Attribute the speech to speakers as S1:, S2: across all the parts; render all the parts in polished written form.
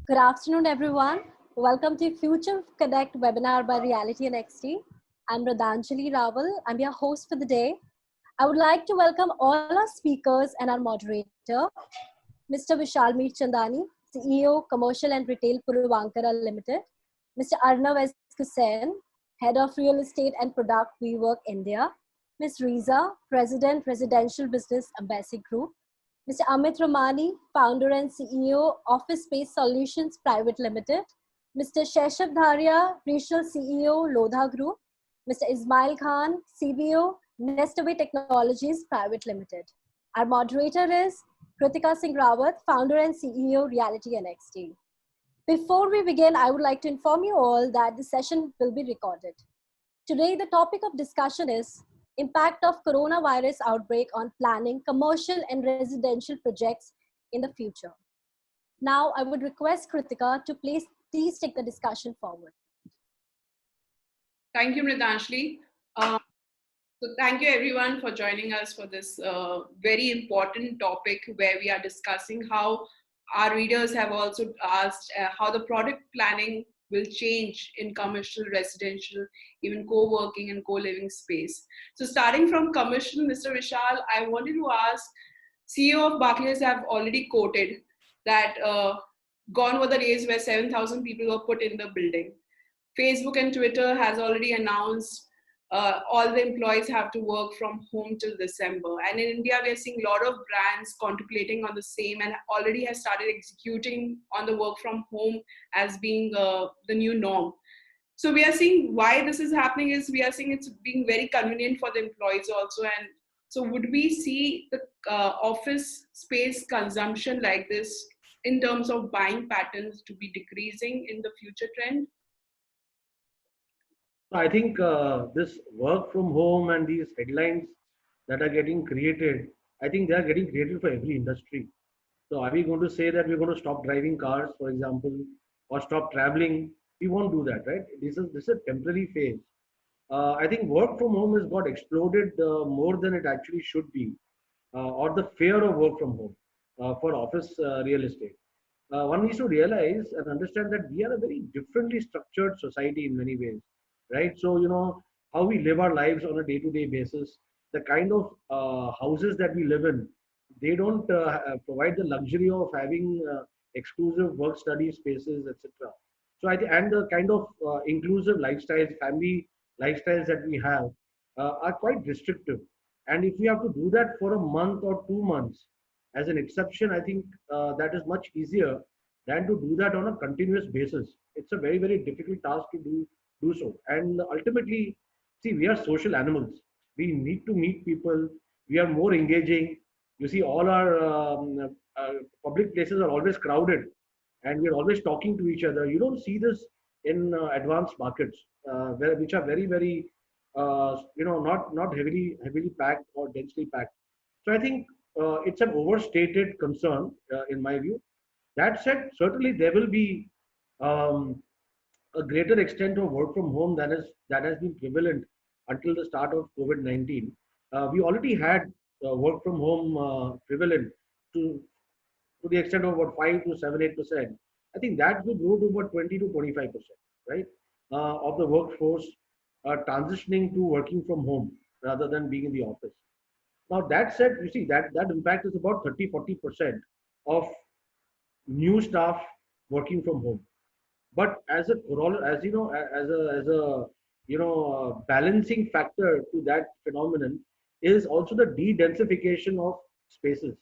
S1: Good afternoon, everyone. Welcome to Future Connect webinar by RealtyNXT. I'm Radhanjali Rawal. I'm your host for the day. I would like to welcome all our speakers and our moderator, Mr. Vishal Mirchandani, CEO, Commercial and Retail Puravankara Limited, Mr. Arnav Gusain, Head of Real Estate and Product WeWork India, Ms. Reeza, President, Residential Business Embassy Group, Mr. Amit Ramani, founder and CEO, Office Space Solutions Private Limited, Mr. Shaishav Dharia, regional CEO, Lodha Group, Mr. Ismail Khan, CBO, Nestaway Technologies Private Limited. Our moderator is Kritika Singh Rawat, founder and CEO, RealtyNXT. Before we begin, I would like to inform you all that the session will be recorded. Today, the topic of discussion is impact of coronavirus outbreak on planning commercial and residential projects in the future. Now, I would request Kritika to please take the discussion forward.
S2: Thank you, Radhanjali. So thank you everyone for joining us for this very important topic where we are discussing how our readers have also asked how the product planning will change in commercial, residential, even co-working and co-living space. So starting from commercial, Mr. Vishal, I wanted to ask, CEO of Barclays have already quoted that gone were the days where 7,000 people were put in the building. Facebook and Twitter has already announced all the employees have to work from home till December. And in India, we are seeing a lot of brands contemplating on the same and already have started executing on the work from home as being the new norm. So we are seeing why this is happening is we are seeing it's being very convenient for the employees also. And so would we see the office space consumption like this in terms of buying patterns to be decreasing in the future trend?
S3: I think this work from home and these headlines that are getting created, I think they are getting created for every industry. So are we going to say that we're going to stop driving cars, for example, or stop traveling? We won't do that, right? This is a temporary phase. I think work from home has got exploded more than it actually should be, or the fear of work from home for office real estate. One needs to realize and understand that we are a very differently structured society in many ways. Right, so how we live our lives on a day-to-day basis, the kind of houses that we live in, they don't provide the luxury of having exclusive work-study spaces, etc. So and the kind of inclusive lifestyles, family lifestyles that we have are quite restrictive. And if we have to do that for a month or 2 months as an exception, I think that is much easier than to do that on a continuous basis. It's a very, very difficult task to do so. And ultimately, see, we are social animals. We need to meet people. We are more engaging. You see, all our public places are always crowded and we're always talking to each other. You don't see this in advanced markets, which are very, very, not heavily packed or densely packed. So I think it's an overstated concern in my view. That said, certainly there will be a greater extent of work from home that has been prevalent until the start of COVID-19. We already had work from home prevalent to the extent of about 5 to 7-8%. I think that will grow to about 20 to 25%, right, of the workforce transitioning to working from home rather than being in the office. Now that said, you see that impact is about 30-40% of new staff working from home. But as a balancing factor to that phenomenon is also the de-densification of spaces.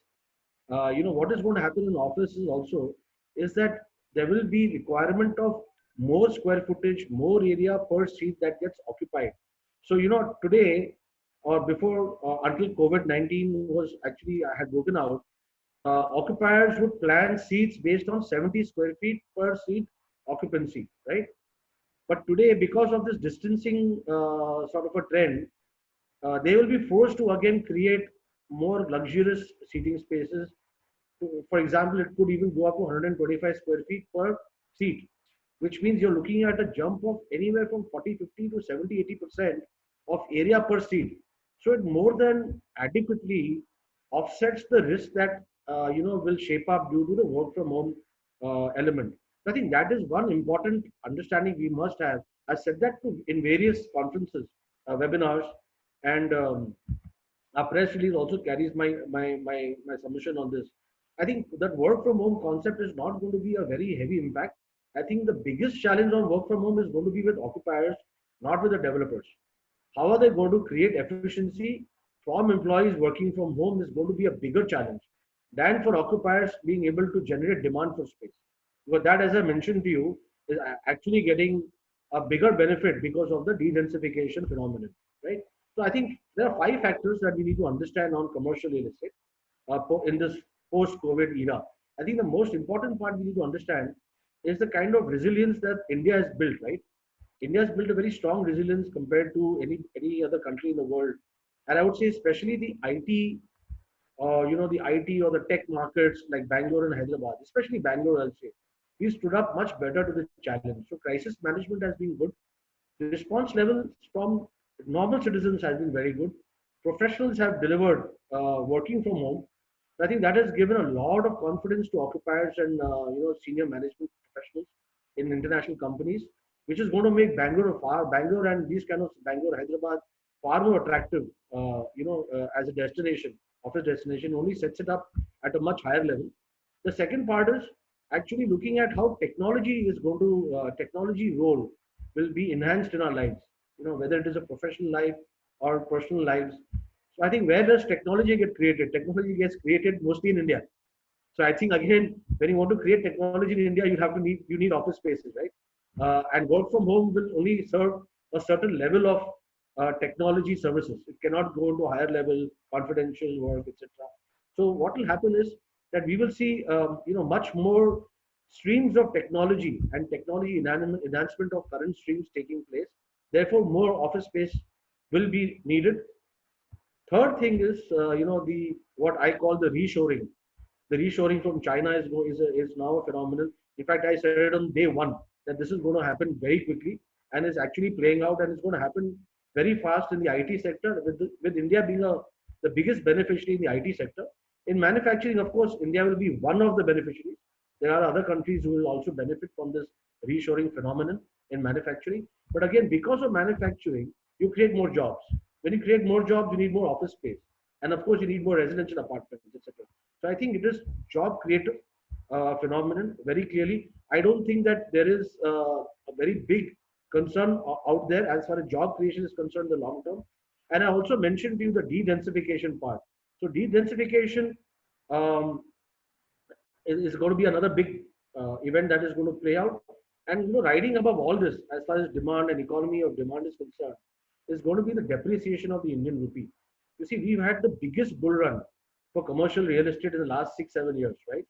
S3: What is going to happen in offices also is that there will be requirement of more square footage, more area per seat that gets occupied. So today or before until COVID-19 was actually had broken out, occupiers would plan seats based on 70 square feet per seat occupancy, right? But today, because of this distancing sort of a trend, they will be forced to again create more luxurious seating spaces. For example, it could even go up to 125 square feet per seat, which means you're looking at a jump of anywhere from 40, 50 to 70, 80% of area per seat. So it more than adequately offsets the risk that will shape up due to the work from home element. So I think that is one important understanding we must have. I said that in various conferences, webinars, and our press release also carries my submission on this. I think that work from home concept is not going to be a very heavy impact. I think the biggest challenge on work from home is going to be with occupiers, not with the developers. How are they going to create efficiency from employees working from home is going to be a bigger challenge than for occupiers being able to generate demand for space. Because that, as I mentioned to you, is actually getting a bigger benefit because of the de-densification phenomenon, right? So I think there are five factors that we need to understand on commercial real estate in this post-COVID era. I think the most important part we need to understand is the kind of resilience that India has built, right? India has built a very strong resilience compared to any other country in the world, and I would say especially the IT, the IT or the tech markets like Bangalore and Hyderabad, especially Bangalore, I'll say, we stood up much better to the challenge. So crisis management has been good. The response levels from normal citizens has been very good. Professionals have delivered working from home. I think that has given a lot of confidence to occupiers and senior management professionals in international companies, which is going to make Bangalore and these kind of Bangalore, Hyderabad far more attractive. As a destination, office destination, only sets it up at a much higher level. The second part is actually looking at how technology role will be enhanced in our lives. Whether it is a professional life or personal lives. So I think where does technology get created? Technology gets created mostly in India. So I think again, when you want to create technology in India, you need office spaces, right? And work from home will only serve a certain level of technology services. It cannot go to higher level confidential work, etc. So what will happen is that we will see much more streams of technology and technology enhancement of current streams taking place. Therefore, more office space will be needed. Third thing is the what I call the reshoring. The reshoring from China is now a phenomenon. In fact, I said it on day one that this is going to happen very quickly and is actually playing out, and it's going to happen very fast in the IT sector, with India being the biggest beneficiary in the IT sector. In manufacturing, of course, India will be one of the beneficiaries. There are other countries who will also benefit from this reshoring phenomenon in manufacturing. But again, because of manufacturing, you create more jobs. When you create more jobs, you need more office space. And of course, you need more residential apartments, etc. So I think it is job creative phenomenon very clearly. I don't think that there is a very big concern out there as far as job creation is concerned in the long term. And I also mentioned to you the de-densification part. So de-densification um, is going to be another big event that is going to play out. And riding above all this, as far as demand and economy of demand is concerned, is going to be the depreciation of the Indian rupee. You see, we've had the biggest bull run for commercial real estate in the last 6-7 years, right?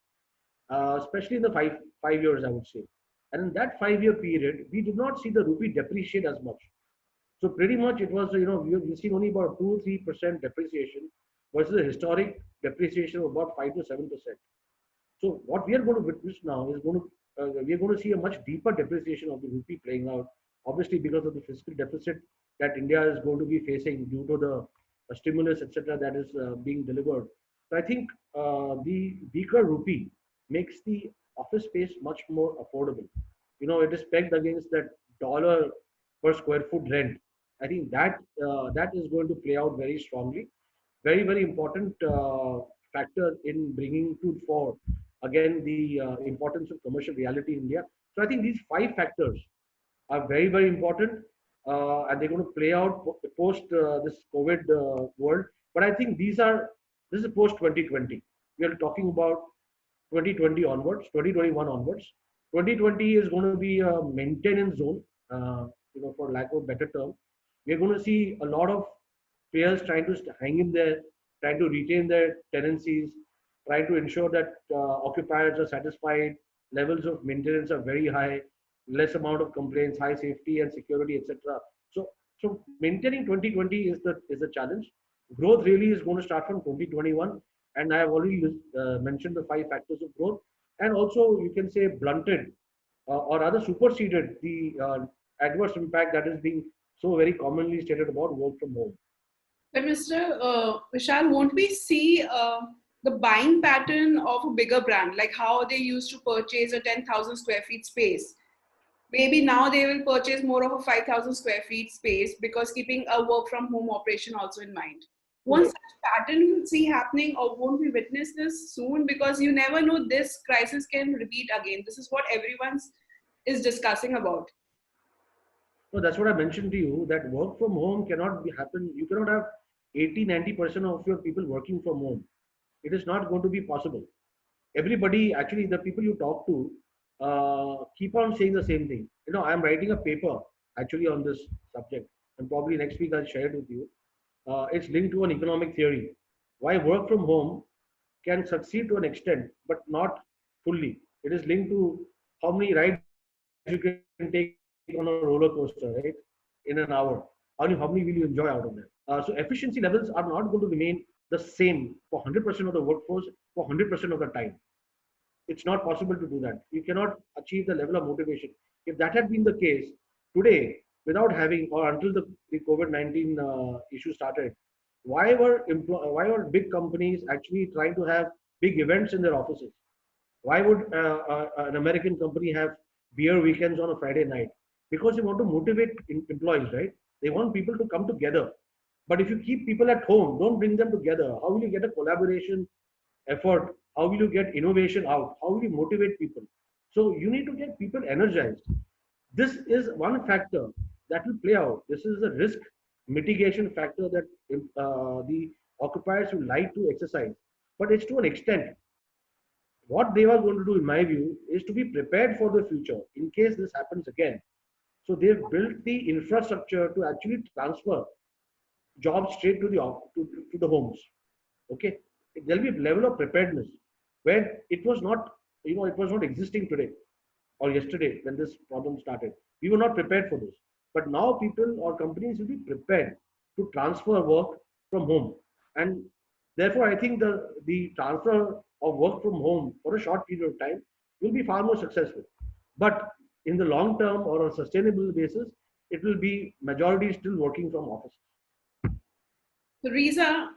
S3: Especially in the five years, I would say. And in that 5-year period, we did not see the rupee depreciate as much. So pretty much it was, we've seen only about 2-3% depreciation versus a historic depreciation of about 5-7%. So what we are going to witness now is we are going to see a much deeper depreciation of the rupee playing out, obviously because of the fiscal deficit that India is going to be facing due to the stimulus, etc., that is being delivered. So I think the weaker rupee makes the office space much more affordable. It is pegged against that dollar per square foot rent. I think that is going to play out very strongly. Very, very important factor in bringing to fore again the importance of commercial reality in India. So I think these five factors are very, very important, and they're going to play out post this COVID world. But I think this is post 2020. We are talking about 2020 onwards, 2021 onwards. 2020 is going to be a maintenance zone, for lack of a better term. We're going to see a lot of players trying to hang in there, trying to retain their tenancies, trying to ensure that occupiers are satisfied, levels of maintenance are very high, less amount of complaints, high safety and security, etc. So maintaining 2020 is the challenge. Growth really is going to start from 2021, and I have already mentioned the five factors of growth, and also you can say blunted or rather superseded the adverse impact that is being so very commonly stated about work from home.
S2: But Mr. Vishal, won't we see the buying pattern of a bigger brand, like how they used to purchase a 10,000 square feet space. Maybe now they will purchase more of a 5,000 square feet space because keeping a work from home operation also in mind. One such pattern we'll see happening, or won't we witness this soon? Because you never know, this crisis can repeat again. This is what everyone's is discussing about.
S3: No, that's what I mentioned to you, that work from home cannot happen. You cannot have 80-90% of your people working from home. It is not going to be possible. Everybody, actually, the people you talk to, keep on saying the same thing. I'm writing a paper actually on this subject, and probably next week I'll share it with you. It's linked to an economic theory. Why work from home can succeed to an extent, but not fully. It is linked to how many rides you can take on a roller coaster, right? In an hour. How many will you enjoy out of that? So efficiency levels are not going to remain the same for 100% of the workforce for 100% of the time. It's not possible to do that. You cannot achieve the level of motivation. If that had been the case today, without having, or until the COVID-19 issue started, why were big companies actually trying to have big events in their offices? Why would an American company have beer weekends on a Friday night? Because they want to motivate employees, right? They want people to come together. But if you keep people at home, don't bring them together, how will you get a collaboration effort? How will you get innovation out? How will you motivate people? So you need to get people energized. This is one factor that will play out. This is a risk mitigation factor that the occupiers will like to exercise, but it's to an extent. What they are going to do, in my view, is to be prepared for the future in case this happens again. So they've built the infrastructure to actually transfer jobs straight to the homes. Okay, there'll be a level of preparedness where it was not existing today or yesterday when this problem started. We were not prepared for this, but now people or companies will be prepared to transfer work from home, and therefore I think the transfer of work from home for a short period of time will be far more successful. But in the long term or on a sustainable basis, it will be majority still working from offices.
S2: So Reeza,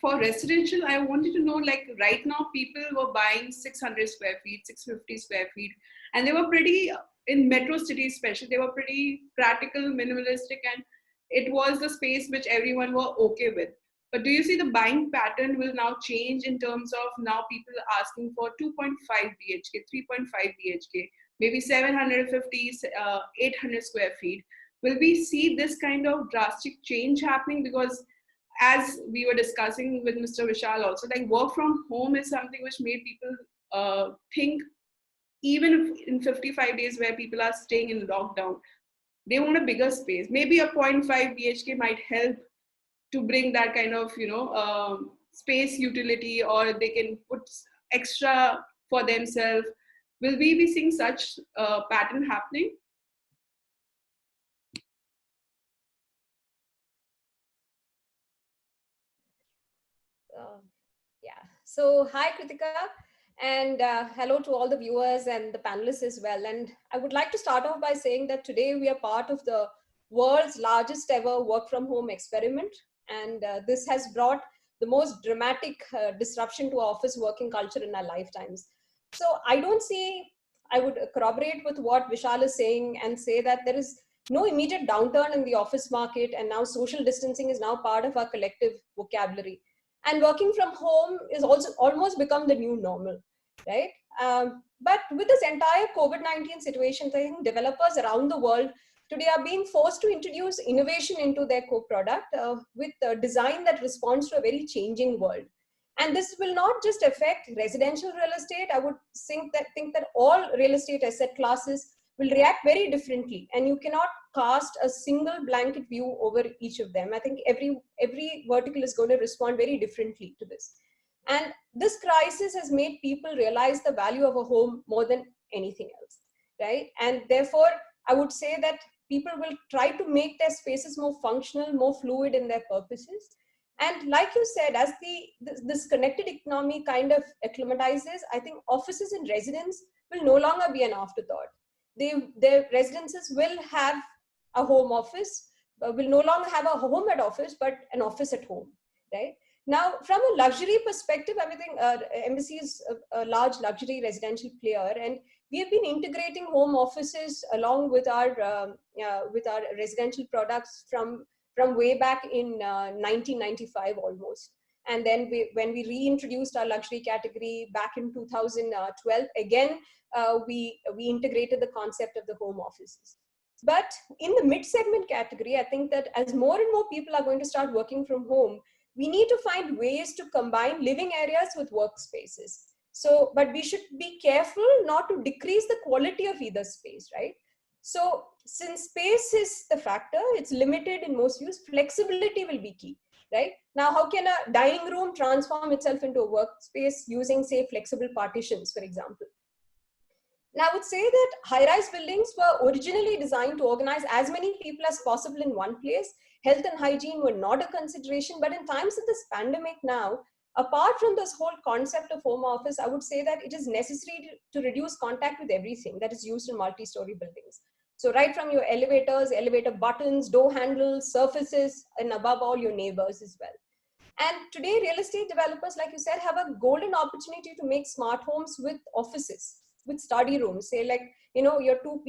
S2: for residential, I wanted to know, like right now people were buying 600 square feet, 650 square feet, and they were pretty, in metro cities especially, they were pretty practical, minimalistic, and it was the space which everyone were okay with. But do you see the buying pattern will now change in terms of now people are asking for 2.5 BHK, 3.5 BHK, maybe 750, 800 square feet? Will we see this kind of drastic change happening? Because as we were discussing with Mr. Vishal also, like work from home is something which made people think, even if in 55 days where people are staying in lockdown, they want a bigger space. Maybe a 0.5 BHK might help to bring that kind of, space utility, or they can put extra for themselves. Will we be seeing such pattern happening?
S4: Yeah. So, hi, Kritika, and hello to all the viewers and the panelists as well. And I would like to start off by saying that today we are part of the world's largest ever work from home experiment. And this has brought the most dramatic disruption to our office working culture in our lifetimes. So, I would corroborate with what Vishal is saying and say that there is no immediate downturn in the office market, and now social distancing is now part of our collective vocabulary, and working from home is also almost become the new normal, right? But with this entire COVID-19 situation, I think developers around the world today are being forced to introduce innovation into their co-product with design that responds to a very changing world. And this will not just affect residential real estate. I would think that all real estate asset classes will react very differently, and you cannot cast a single blanket view over each of them. I think every vertical is going to respond very differently to this. And this crisis has made people realize the value of a home more than anything else, right? And therefore, I would say that people will try to make their spaces more functional, more fluid in their purposes. And like you said, as this connected economy kind of acclimatizes, I think offices and residents will no longer be an afterthought. Their residences will have a home office, will no longer have a home at office, but an office at home, right? Now, from a luxury perspective, everything, Embassy is a large luxury residential player, and we have been integrating home offices along with our residential products from way back in 1995 almost. And then when we reintroduced our luxury category back in 2012, again, we integrated the concept of the home offices. But in the mid-segment category, I think that as more and more people are going to start working from home, we need to find ways to combine living areas with workspaces. So, but we should be careful not to decrease the quality of either space, right? So since space is the factor, it's limited in most use, flexibility will be key, right? Now, how can a dining room transform itself into a workspace using, say, flexible partitions, for example? Now, I would say that high-rise buildings were originally designed to organize as many people as possible in one place. Health and hygiene were not a consideration, but in times of this pandemic now, apart from this whole concept of home office, I would say that it is necessary to reduce contact with everything that is used in multi-story buildings. So right from your elevators, elevator buttons, door handles, surfaces, and above all, your neighbors as well. And today, real estate developers, like you said, have a golden opportunity to make smart homes with offices, with study rooms. Say like, you know, your 2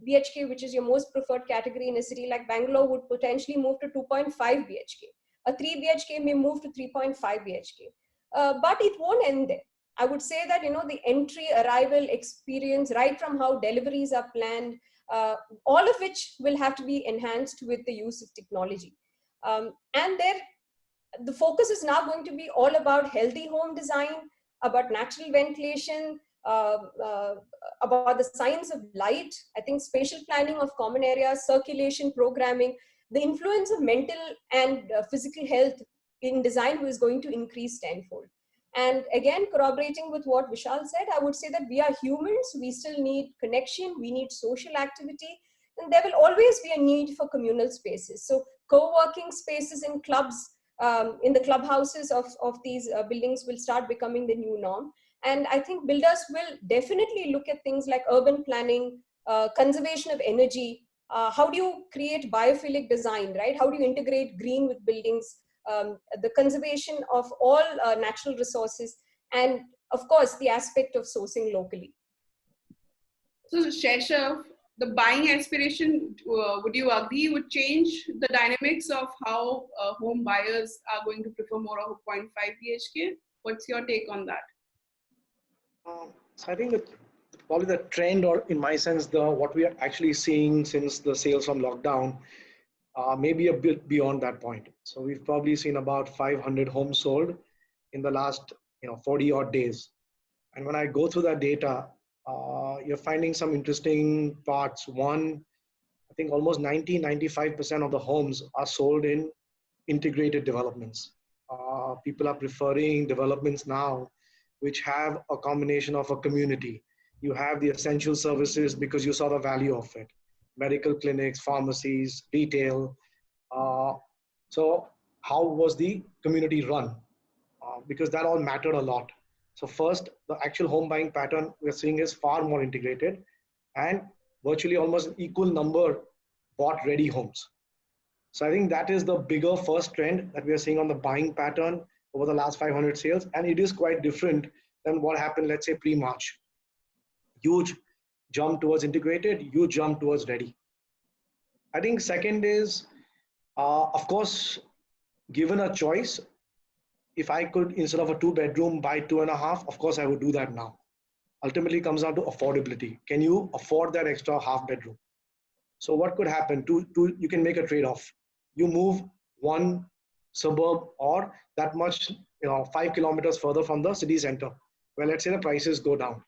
S4: BHK, which is your most preferred category in a city like Bangalore, would potentially move to 2.5 BHK. A 3 BHK may move to 3.5 BHK. But it won't end there. I would say that, you know, the entry, arrival experience, right from how deliveries are planned, all of which will have to be enhanced with the use of technology. And the focus is now going to be all about healthy home design, about natural ventilation, about the science of light, I think spatial planning of common areas, circulation, programming, the influence of mental and physical health in design is going to increase tenfold. And again, corroborating with what Vishal said, I would say that we are humans, we still need connection, we need social activity, and there will always be a need for communal spaces. So co-working spaces in clubs, in the clubhouses of these buildings will start becoming the new norm. And I think builders will definitely look at things like urban planning, conservation of energy, how do you create biophilic design, right? How do you integrate green with buildings, the conservation of all natural resources, and of course, the aspect of sourcing locally.
S2: So Shaishav, the buying aspiration, would you agree would change the dynamics of how home buyers are going to prefer more of a 0.5 BHK? What's your take on that?
S5: So I think that probably the trend, or in my sense, what we are actually seeing since the sales from lockdown, maybe a bit beyond that point. So we've probably seen about 500 homes sold in the last 40 odd days. And when I go through that data, you're finding some interesting parts. One, I think almost 95% of the homes are sold in integrated developments. People are preferring developments now which have a combination of a community. You have the essential services because you saw the value of it. Medical clinics, pharmacies, retail. So how was the community run? Because that all mattered a lot. So first, the actual home buying pattern we're seeing is far more integrated, and virtually almost an equal number bought ready homes. So I think that is the bigger first trend that we are seeing on the buying pattern over the last 500 sales. And it is quite different than what happened, let's say, pre-March. Huge jump towards integrated, huge jump towards ready. I think second is, of course, given a choice, if I could, instead of a 2-bedroom, buy 2.5, of course, I would do that now. Ultimately, comes down to affordability. Can you afford that extra half bedroom? So what could happen? You can make a trade-off. You move one suburb or that much, 5 kilometers further from the city center, where let's say the prices go down.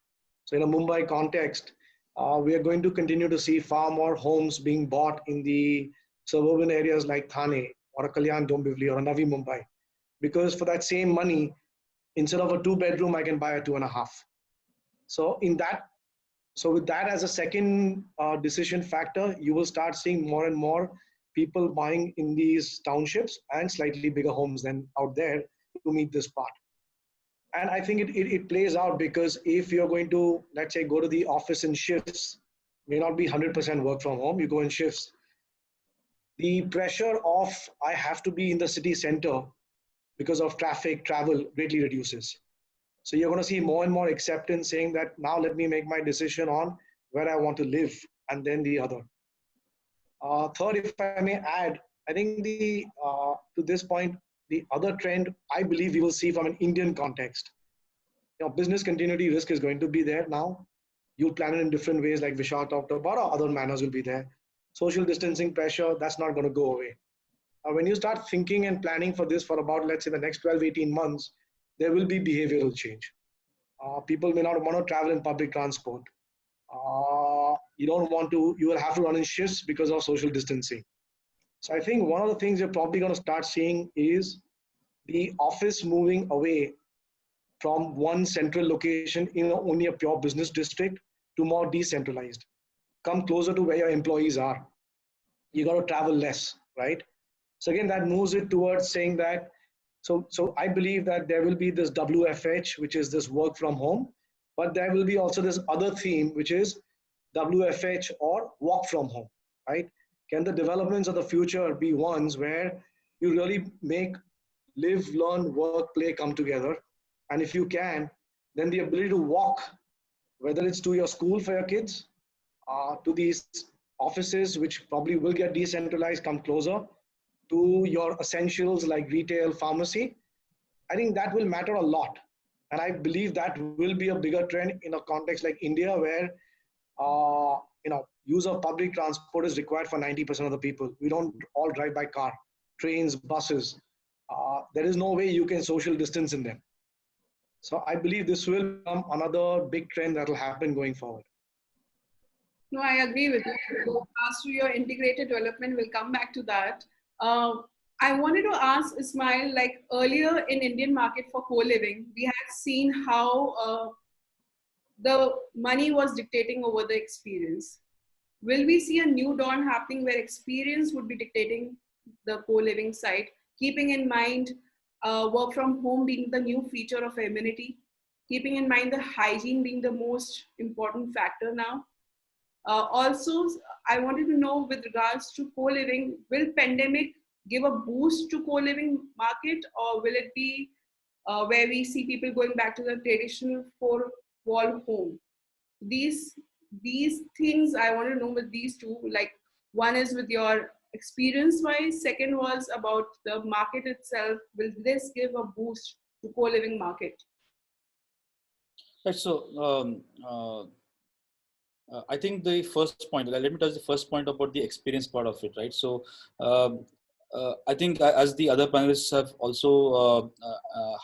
S5: So in a Mumbai context, we are going to continue to see far more homes being bought in the suburban areas like Thane or a Kalyan Dombivli or a Navi Mumbai. Because for that same money, instead of a 2-bedroom, I can buy a 2.5. So with that as a second decision factor, you will start seeing more and more people buying in these townships and slightly bigger homes than out there to meet this part. And I think it plays out because if you're going to, let's say, go to the office in shifts, may not be 100% work from home, you go in shifts. The pressure of I have to be in the city center because of traffic, travel greatly reduces. So you're going to see more and more acceptance saying that now let me make my decision on where I want to live and then the other. Third, if I may add, I think to this point, the other trend I believe we will see from an Indian context. Business continuity risk is going to be there now. You'll plan it in different ways, like Vishal talked about, or other manners will be there. Social distancing pressure, that's not going to go away. When you start thinking and planning for this for about, let's say, the next 12, 18 months, there will be behavioral change. People may not want to travel in public transport. You will have to run in shifts because of social distancing. So I think one of the things you're probably going to start seeing is the office moving away from one central location in only a pure business district to more decentralized. Come closer to where your employees are. You got to travel less, right? So again, that moves it towards saying that, so I believe that there will be this WFH, which is this work from home, but there will be also this other theme, which is WFH or walk from home, right? Can the developments of the future be ones where you really make live, learn, work, play come together? And if you can, then the ability to walk, whether it's to your school for your kids, to these offices, which probably will get decentralized, come closer, to your essentials like retail, pharmacy, I think that will matter a lot. And I believe that will be a bigger trend in a context like India, where use of public transport is required for 90% of the people. We don't all drive by car, trains, buses. There is no way you can social distance in them. So I believe this will become another big trend that will happen going forward.
S2: No, I agree with you. As to your integrated development, we'll come back to that. I wanted to ask Ismail, like earlier in Indian market for co-living, we had seen how the money was dictating over the experience. Will we see a new dawn happening where experience would be dictating the co-living site, keeping in mind work from home being the new feature of amenity, keeping in mind the hygiene being the most important factor now? Also, I wanted to know with regards to co-living, will pandemic give a boost to co-living market, or will it be where we see people going back to the traditional four-wall home? These things I want to know with these two. Like, one is with your experience-wise. Second was about the market itself. Will this give a boost to co-living market?
S6: Right. So I think the first point, let me touch the first point about the experience part of it, right? So I think as the other panelists have also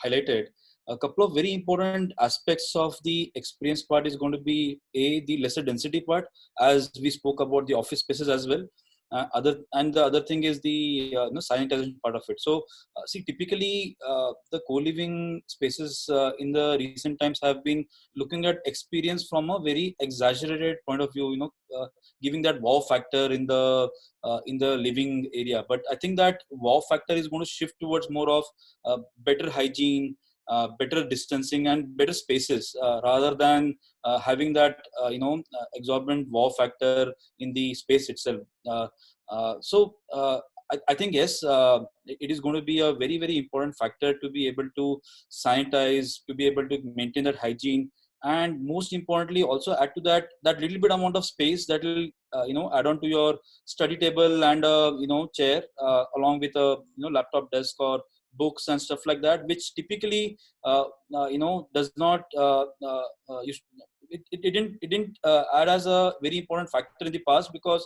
S6: highlighted, a couple of very important aspects of the experience part is going to be the lesser density part, as we spoke about the office spaces as well. The other thing is the sanitization part of it. So see, typically the co-living spaces in the recent times have been looking at experience from a very exaggerated point of view, giving that wow factor in the living area. But I think that wow factor is going to shift towards more of better hygiene, better distancing, and better spaces, rather than having that exorbitant wow factor in the space itself. I think yes, it is going to be a very, very important factor to be able to sanitize, to be able to maintain that hygiene, and most importantly also add to that little bit amount of space that will add on to your study table and chair, along with a laptop desk or books and stuff like that, which typically does not it didn't add as a very important factor in the past, because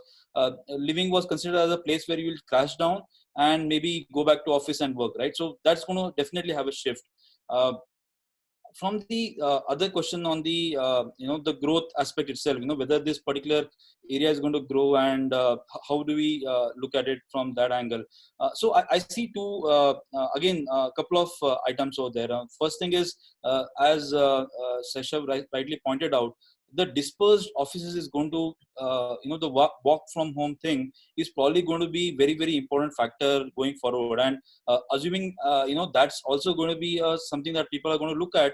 S6: living was considered as a place where you will crash down and maybe go back to office and work, right? So that's going to definitely have a shift. From the other question on the the growth aspect itself, whether this particular area is going to grow, and how do we look at it from that angle? So I see two again a couple of items over there. First thing is, as Shaishav rightly pointed out, the dispersed offices is going to the walk from home thing is probably going to be very, very important factor going forward. And assuming that's also going to be something that people are going to look at.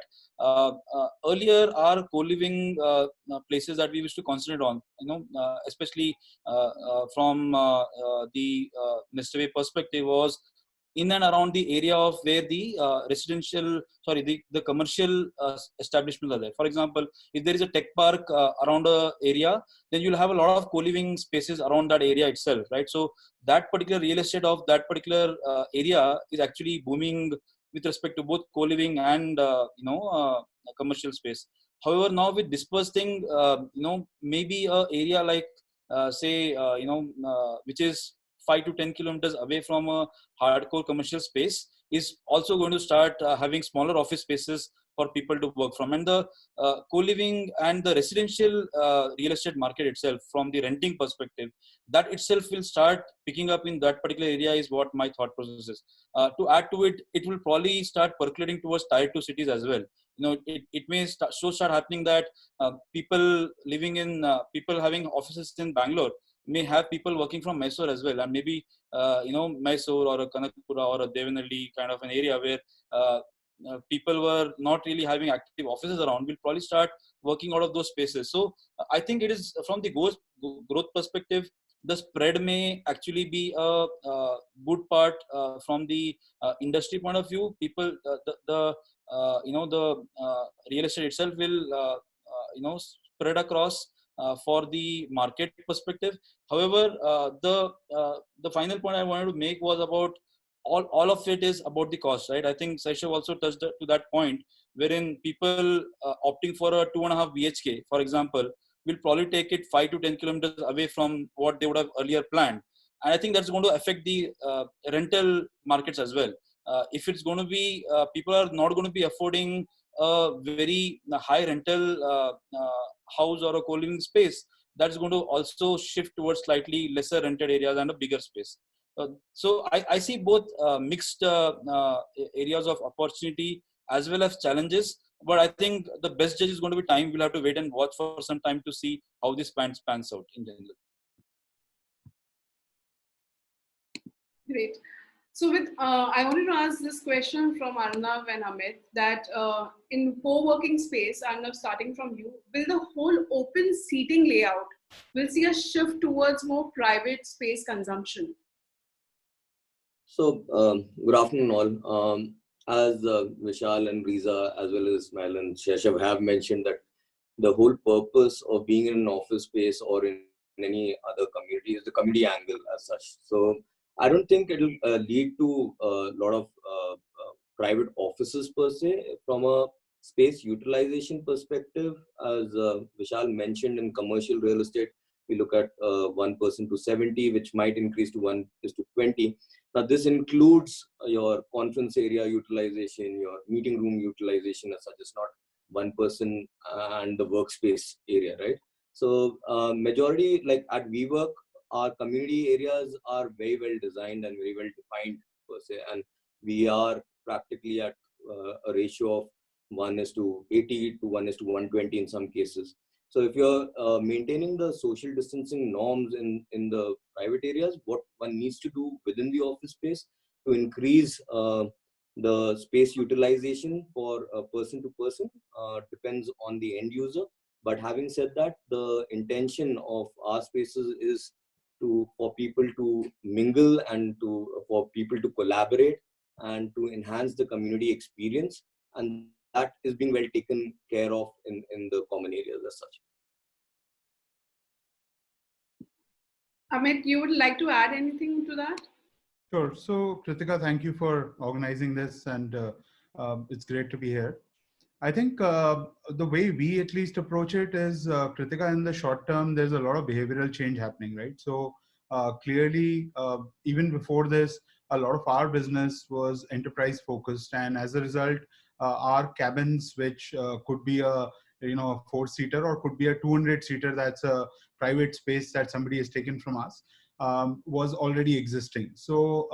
S6: Earlier, our co-living places that we used to concentrate on, especially from the Nestaway perspective, was in and around the area of where the the commercial establishments are there. For example, if there is a tech park around a area, then you'll have a lot of co-living spaces around that area itself, right? So that particular real estate of that particular area is actually booming with respect to both co-living and commercial space. However, now with dispersing, maybe a area like which is 5 to 10 kilometers away from a hardcore commercial space is also going to start having smaller office spaces for people to work from. And the co-living and the residential real estate market itself, from the renting perspective, that itself will start picking up in that particular area is what my thought process is. To add to it, it will probably start percolating towards tier 2 cities as well. It may start happening that people living in people having offices in Bangalore may have people working from Mysore as well, and maybe Mysore or a Kanakpura or a Devanalli kind of an area where people were not really having active offices around, will probably start working out of those spaces. So I think it is from the growth perspective, the spread may actually be a good part from the industry point of view. People, the real estate itself will spread across for the market perspective. However, the final point I wanted to make was about all of it is about the cost, right? I think Shaishav also touched to that point, wherein people opting for a 2.5 BHK, for example, will probably take it 5 to 10 kilometers away from what they would have earlier planned. And I think that's going to affect the rental markets as well. If it's going to be, people are not going to be affording a very high rental house or a co-living space, that's going to also shift towards slightly lesser rented areas and a bigger space. So I see both mixed areas of opportunity as well as challenges. But I think the best judge is going to be time. We'll have to wait and watch for some time to see how this pans out in general.
S2: Great. So I wanted to ask this question from Arnav and Amit, that in co-working space, Arnav, starting from you, will the whole open seating layout will see a shift towards more private space consumption?
S7: So good afternoon all. As Vishal and Reeza as well as Ismail and Shaishav have mentioned, that the whole purpose of being in an office space or in any other community is the community angle as such. So I don't think it will lead to a lot of private offices per se. From a space utilization perspective, as Vishal mentioned, in commercial real estate, we look at 1% to 70, which might increase to 1:20. Now, this includes your conference area utilization, your meeting room utilization as such. It's not one person and the workspace area, right? So majority, like at WeWork, our community areas are very well designed and very well defined per se. And we are practically at a ratio of 1:80 to 1:120 in some cases. So if you're maintaining the social distancing norms in the private areas, what one needs to do within the office space to increase the space utilization for person to person depends on the end user. But having said that, the intention of our spaces is for people to mingle and for people to collaborate and to enhance the community experience. And that is being well taken care of in the common areas as such.
S2: Amit, you would like to add anything to that?
S8: Sure. So, Kritika, thank you for organizing this, and it's great to be here. I think the way we at least approach it is, Kritika, in the short term, there's a lot of behavioral change happening, right? So clearly, even before this, a lot of our business was enterprise focused, and as a result, our cabins, which could be a 4-seater or could be a 200-seater, that's a private space that somebody has taken from us, was already existing. So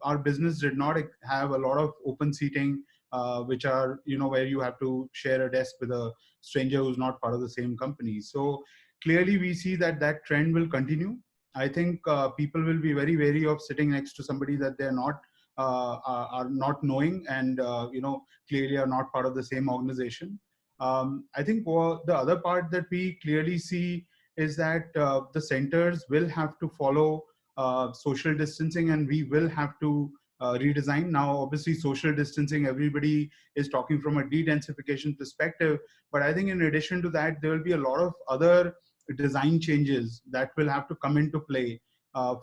S8: our business did not have a lot of open seating, which are, where you have to share a desk with a stranger who's not part of the same company. So clearly we see that trend will continue. I think people will be very wary of sitting next to somebody that they're not are not knowing and clearly are not part of the same organization. I think the other part that we clearly see is that the centers will have to follow social distancing, and we will have to redesign. Now, obviously, social distancing, everybody is talking from a de-densification perspective. But I think in addition to that, there will be a lot of other design changes that will have to come into play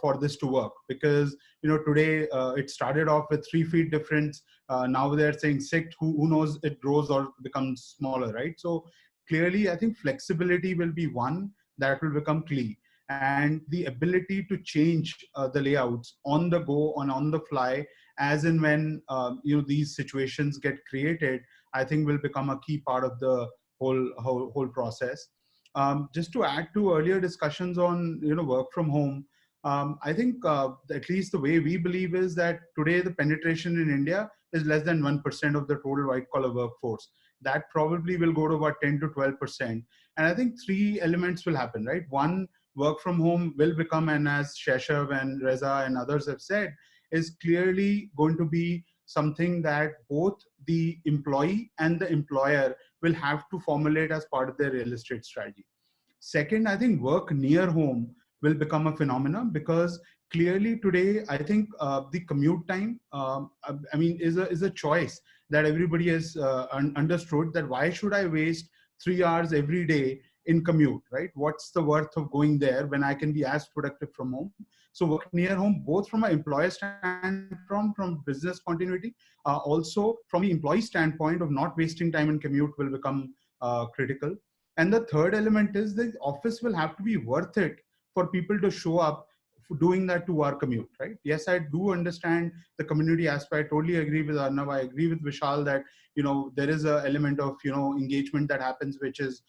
S8: for this to work. Because, today it started off with 3 feet difference. Now they're saying 6, who knows, it grows or becomes smaller, right? So clearly, I think flexibility will be one that will become key. And the ability to change the layouts on the go, on the fly, as and when these situations get created, I think will become a key part of the whole process. Just to add to earlier discussions on work from home, I think at least the way we believe is that today the penetration in India is less than 1% of the total white collar workforce. That probably will go to about 10 to 12%. And I think 3 elements will happen, right? One, work from home will become, and as Shaishav and Reeza and others have said, is clearly going to be something that both the employee and the employer will have to formulate as part of their real estate strategy. Second, I think work near home will become a phenomenon, because clearly today, I think the commute time, is a choice that everybody has understood, that why should I waste 3 hours every day in commute, right? What's the worth of going there when I can be as productive from home? So work near home, both from an employer standpoint, from business continuity, also from the employee standpoint of not wasting time in commute will become critical. And the third element is the office will have to be worth it for people to show up for doing that 2-hour commute, right? Yes, I do understand the community aspect. I totally agree with Arnav. I agree with Vishal that, there is an element of, engagement that happens, which is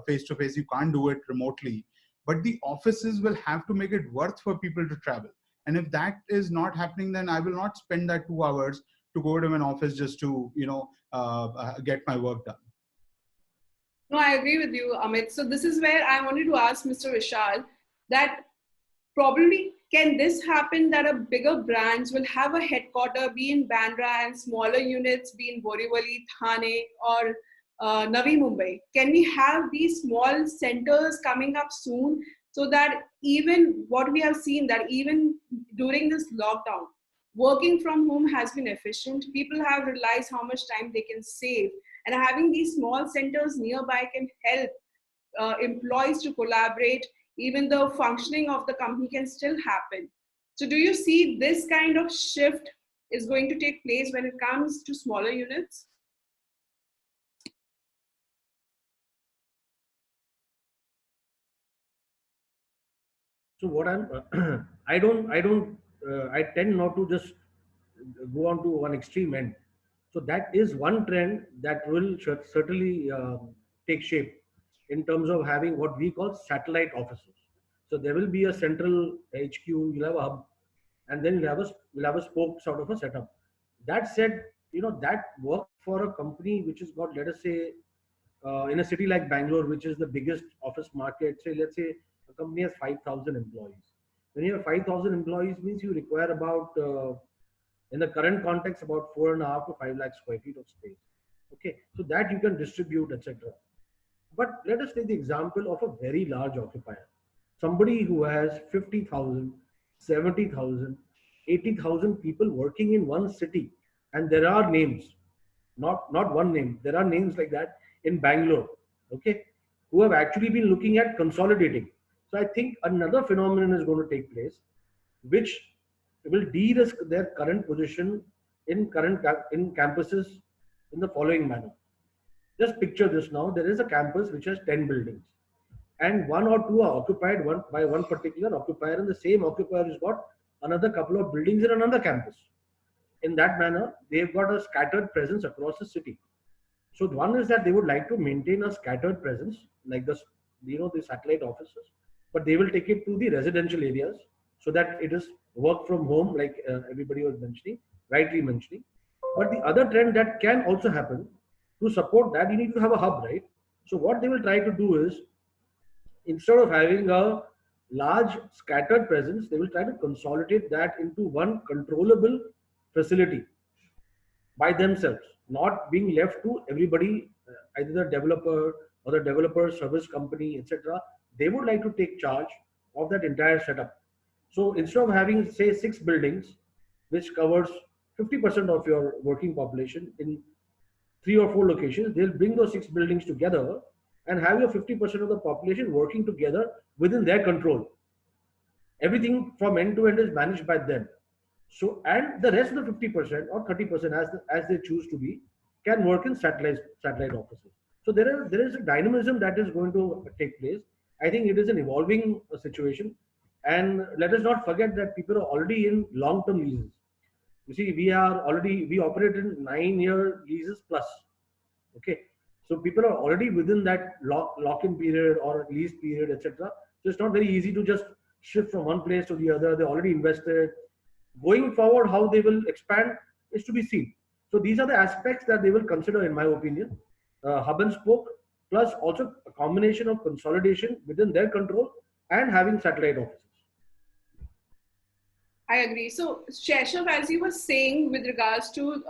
S8: face-to-face. You can't do it remotely. But the offices will have to make it worth for people to travel. And if that is not happening, then I will not spend that 2 hours to go to an office just to, get my work done.
S2: No, I agree with you, Amit. So this is where I wanted to ask Mr. Vishal that probably can this happen that a bigger brands will have a headquarter be in Bandra and smaller units be in Borivali, Thane or Navi Mumbai? Can we have these small centers coming up soon, so that even what we have seen, that even during this lockdown, working from home has been efficient. People have realized how much time they can save, and having these small centers nearby can help employees to collaborate. Even the functioning of the company can still happen. So do you see this kind of shift is going to take place when it comes to smaller units?
S3: So what I tend not to just go on to one extreme end. So that is one trend that will certainly take shape in terms of having what we call satellite offices. So there will be a central HQ, you'll have a hub, and then we'll have a spoke sort of a setup. That said, that works for a company which has got, let us say, in a city like Bangalore, which is the biggest office market. Say, let's say a company has 5,000 employees. When you have 5,000 employees, means you require about in the current context, about 4.5 to 5 lakh square feet of space. Okay, so that you can distribute, etc. But let us take the example of a very large occupier, somebody who has 50,000, 70,000, 80,000 people working in one city, and there are names, not one name. There are names like that in Bangalore, okay, who have actually been looking at consolidating. So I think another phenomenon is going to take place, which will de-risk their current position in campuses in the following manner. Just picture this now. There is a campus which has 10 buildings, and 1 or 2 are occupied by one particular occupier, and the same occupier has got another couple of buildings in another campus. In that manner, they've got a scattered presence across the city. So one is that they would like to maintain a scattered presence, like the satellite offices, but they will take it to the residential areas so that it is work from home, like everybody was rightly mentioning. But the other trend that can also happen, to support that, you need to have a hub, right? So what they will try to do is, instead of having a large scattered presence, they will try to consolidate that into one controllable facility by themselves, not being left to everybody, either the developer or the developer service company, etc. They would like to take charge of that entire setup. So instead of having, say, 6 buildings, which covers 50% of your working population in 3 or 4 locations. They'll bring those 6 buildings together and have your 50% of the population working together within their control. Everything from end to end is managed by them. So, and the rest of the 50% or 30% as they choose to be, can work in satellite offices. So there is a dynamism that is going to take place. I think it is an evolving situation, and let us not forget that people are already in long-term leases. You see, we operate in 9-year leases plus. Okay, so people are already within that lock-in period or lease period, etc. So it's not very easy to just shift from one place to the other. They already invested. Going forward, how they will expand is to be seen. So these are the aspects that they will consider, in my opinion. Hub and spoke, plus also a combination of consolidation within their control and having satellite offices.
S2: I agree. So, Shaishav, as you were saying with regards to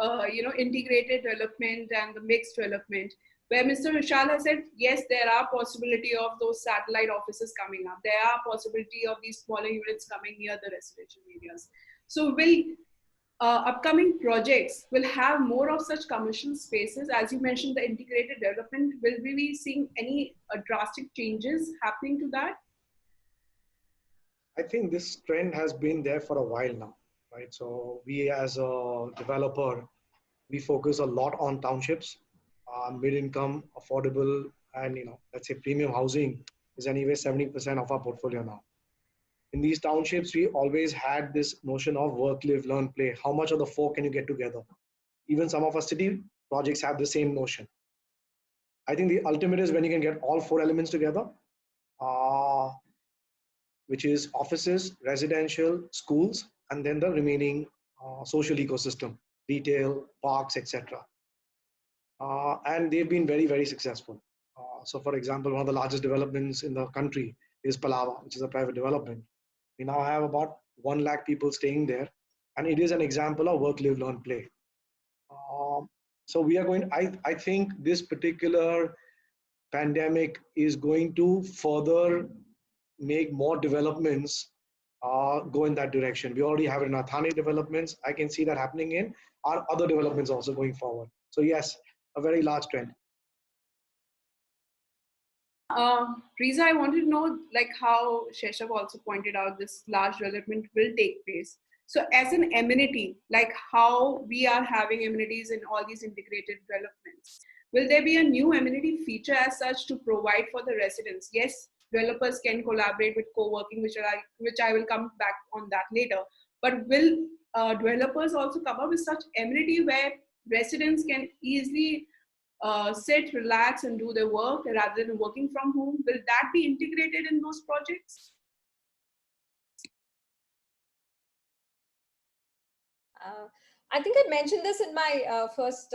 S2: integrated development and the mixed development, where Mr. Vishal has said, yes, there are possibility of those satellite offices coming up. There are possibility of these smaller units coming near the residential areas. So, will upcoming projects will have more of such commercial spaces? As you mentioned, the integrated development, will we be seeing any drastic changes happening to that?
S5: I think this trend has been there for a while now, right? So we as a developer, we focus a lot on townships, mid-income, affordable, and let's say premium housing is anyway 70% of our portfolio now. In these townships, we always had this notion of work, live, learn, play. How much of the four can you get together? Even some of our city projects have the same notion. I think the ultimate is when you can get all 4 elements together, which is offices, residential, schools, and then the remaining social ecosystem, retail, parks, etc. And they've been very, very successful. So for example, one of the largest developments in the country is Palava, which is a private development. We now have about 1 lakh people staying there, and it is an example of work, live, learn, play. So we are going, I think this particular pandemic is going to further make more developments go in that direction. We already have it in our Thane developments. I can see that happening in our other developments also going forward. So yes, a very large trend.
S2: Reeza, I wanted to know how Shaishav also pointed out this large development will take place. So as an amenity, how we are having amenities in all these integrated developments, will there be a new amenity feature as such to provide for the residents? Yes, developers can collaborate with co-working, which I will come back on that later. But will developers also come up with such amenity where residents can easily sit, relax, and do their work rather than working from home? Will that be integrated in those projects?
S4: I think I mentioned this in my first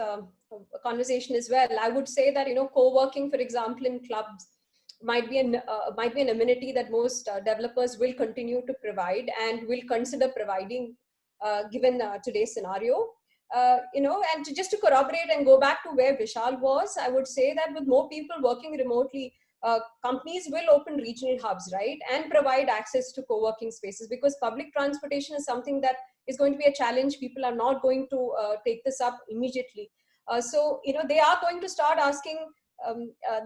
S4: conversation as well. I would say that co-working, for example, in clubs might be an amenity that most developers will continue to provide and will consider providing given today's scenario. And just to corroborate and go back to where Vishal was, I would say that with more people working remotely, companies will open regional hubs, right, and provide access to co-working spaces, because public transportation is something that is going to be a challenge. People are not going to take this up immediately. So they are going to start asking,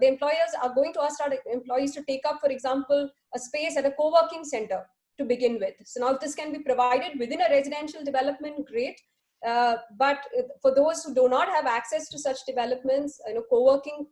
S4: the employers are going to ask employees to take up, for example, a space at a co-working center to begin with. So now if this can be provided within a residential development, great. But for those who do not have access to such developments, co-working,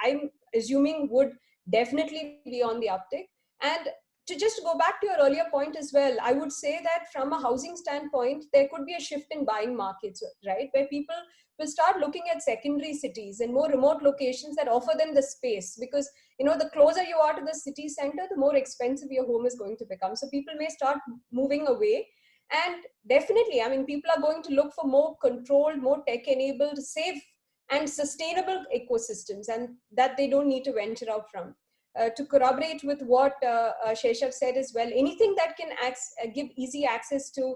S4: I'm assuming would definitely be on the uptick. And to just go back to your earlier point as well, I would say that from a housing standpoint, there could be a shift in buying markets, right? Where people will start looking at secondary cities and more remote locations that offer them the space, because the closer you are to the city center, the more expensive your home is going to become. So people may start moving away. And definitely, people are going to look for more controlled, more tech-enabled, safe and sustainable ecosystems, and that they don't need to venture out from. To corroborate with what Shaishav said as well, anything that can give easy access to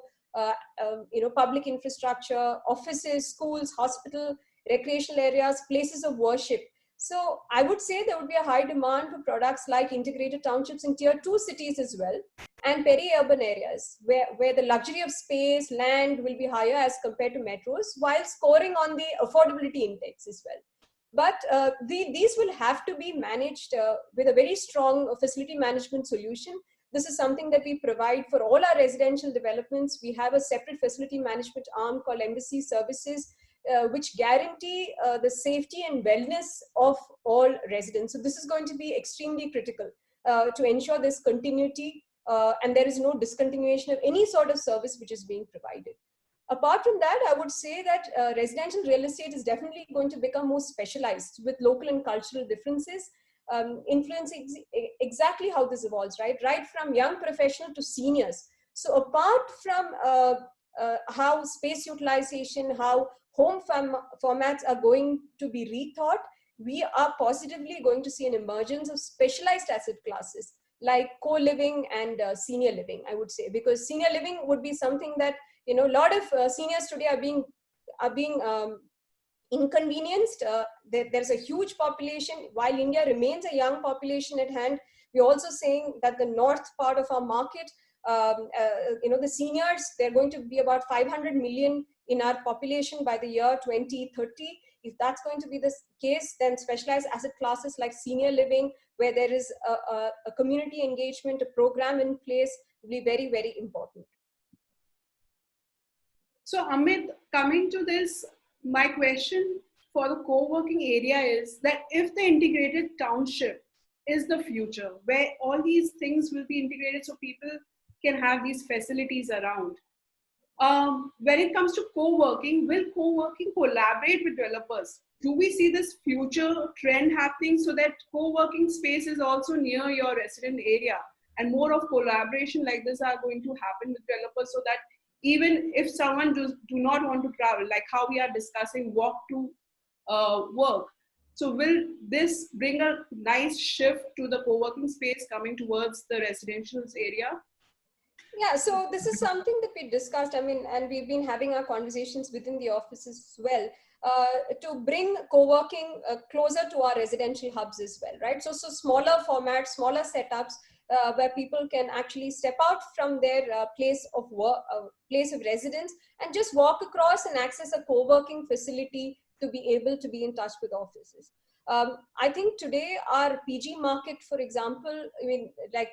S4: public infrastructure, offices, schools, hospital, recreational areas, places of worship, So I would say there would be a high demand for products like integrated townships in tier 2 cities as well, and peri-urban areas where the luxury of space, land will be higher as compared to metros, while scoring on the affordability index as well. But these will have to be managed with a very strong facility management solution. This is something that we provide for all our residential developments. We have a separate facility management arm called Embassy Services, which guarantee the safety and wellness of all residents. So this is going to be extremely critical to ensure this continuity and there is no discontinuation of any sort of service which is being provided. Apart from that, I would say that residential real estate is definitely going to become more specialized with local and cultural differences, influencing exactly how this evolves, right from young professional to seniors. So apart from how space utilization, how home formats are going to be rethought, we are positively going to see an emergence of specialized asset classes like co-living and senior living, I would say, because senior living would be something that, a lot of seniors today are being inconvenienced. There's a huge population. While India remains a young population at hand, we're also saying that the north part of our market, the seniors, they're going to be about 500 million in our population by the year 2030. If that's going to be the case, then specialized asset classes like senior living, where there is a community engagement, a program in place, will be very, very important.
S2: So Amit, coming to this, my question for the co-working area is that if the integrated township is the future, where all these things will be integrated so people can have these facilities around, when it comes to co-working, will co-working collaborate with developers? Do we see this future trend happening so that co-working space is also near your resident area and more of collaboration like this are going to happen with developers, so that even if someone do not want to travel, like how we are discussing walk to work, so will this bring a nice shift to the co-working space coming towards the residential area?
S4: Yeah, so this is something that we discussed, and we've been having our conversations within the offices as well, to bring co-working closer to our residential hubs as well, right? So smaller formats, smaller setups, where people can actually step out from their place of work, place of residence, and just walk across and access a co-working facility to be able to be in touch with offices. I think today our PG market, for example, like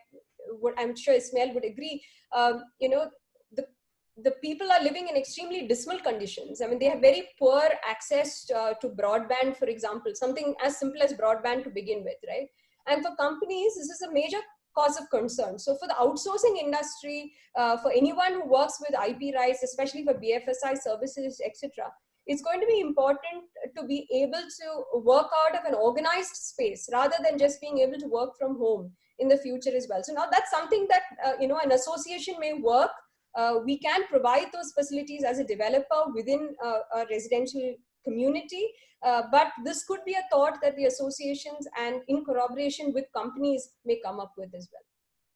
S4: what I'm sure Ismail would agree, the people are living in extremely dismal conditions. They have very poor access to broadband, for example, something as simple as broadband to begin with, right? And for companies, this is a major cause of concern. So for the outsourcing industry, for anyone who works with IP rights, especially for BFSI services, etc., it's going to be important to be able to work out of an organized space rather than just being able to work from home in the future as well. So now that's something that, an association may work. We can provide those facilities as a developer within a residential community, but this could be a thought that the associations and in corroboration with companies may come up with as well.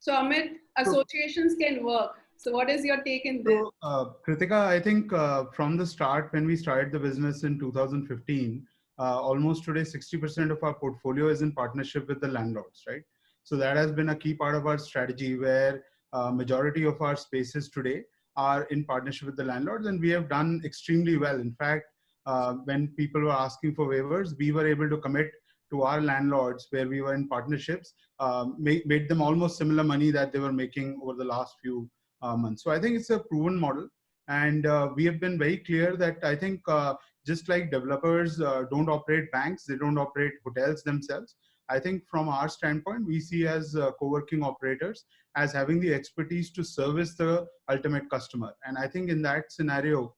S2: So Amit, associations can work. So what is your take in this?
S8: So, Kritika, I think from the start, when we started the business in 2015, almost today 60% of our portfolio is in partnership with the landlords, right? So that has been a key part of our strategy, where majority of our spaces today are in partnership with the landlords, and we have done extremely well. In fact, when people were asking for waivers, we were able to commit to our landlords where we were in partnerships, made them almost similar money that they were making over the last few months. So I think it's a proven model, and we have been very clear that I think just like developers don't operate banks, they don't operate hotels themselves. I think from our standpoint, we see as co-working operators as having the expertise to service the ultimate customer. And I think in that scenario,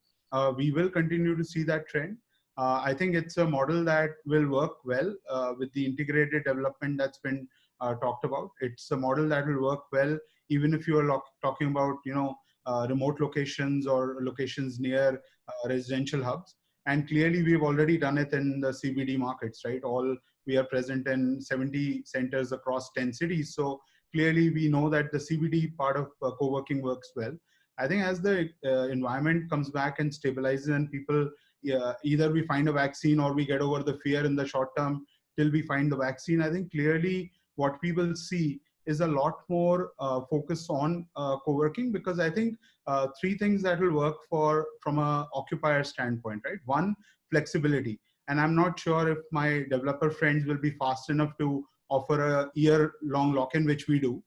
S8: we will continue to see that trend. I think it's a model that will work well with the integrated development that's been talked about. It's a model that will work well even if you are talking about remote locations or locations near residential hubs. And clearly, we've already done it in the CBD markets, right? We are present in 70 centers across 10 cities. So clearly, we know that the CBD part of co-working works well. I think as the environment comes back and stabilizes, and people either we find a vaccine or we get over the fear in the short term till we find the vaccine. I think clearly what we will see is a lot more focus on co-working, because I think three things that will work from a occupier standpoint, right? One, flexibility. And I'm not sure if my developer friends will be fast enough to offer a year-long lock-in, which we do,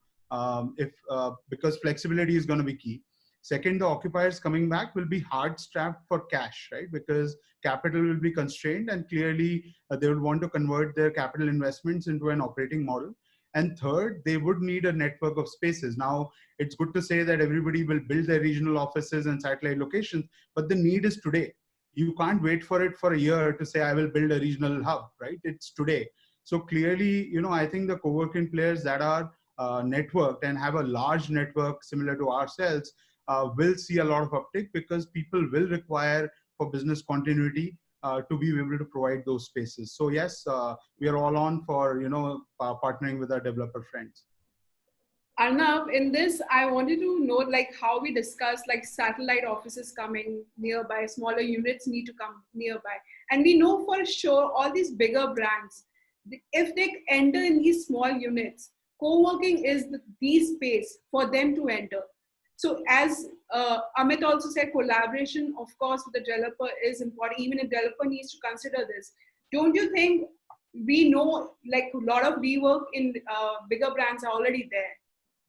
S8: because flexibility is going to be key. Second, the occupiers coming back will be hard strapped for cash, right? Because capital will be constrained, and clearly they would want to convert their capital investments into an operating model. And third, they would need a network of spaces. Now, it's good to say that everybody will build their regional offices and satellite locations, but the need is today. You can't wait for it for a year to say, I will build a regional hub, right? It's today. So clearly, I think the co-working players that are networked and have a large network similar to ourselves will see a lot of uptick, because people will require for business continuity to be able to provide those spaces. So yes, we are all on for partnering with our developer friends.
S2: Arnav, in this, I wanted to know like how we discussed like satellite offices coming nearby, smaller units need to come nearby. And we know for sure all these bigger brands, if they enter in these small units, co-working is the space for them to enter. So as Amit also said, collaboration, of course, with the developer is important. Even a developer needs to consider this. Don't you think we know like a lot of WeWork in bigger brands are already there?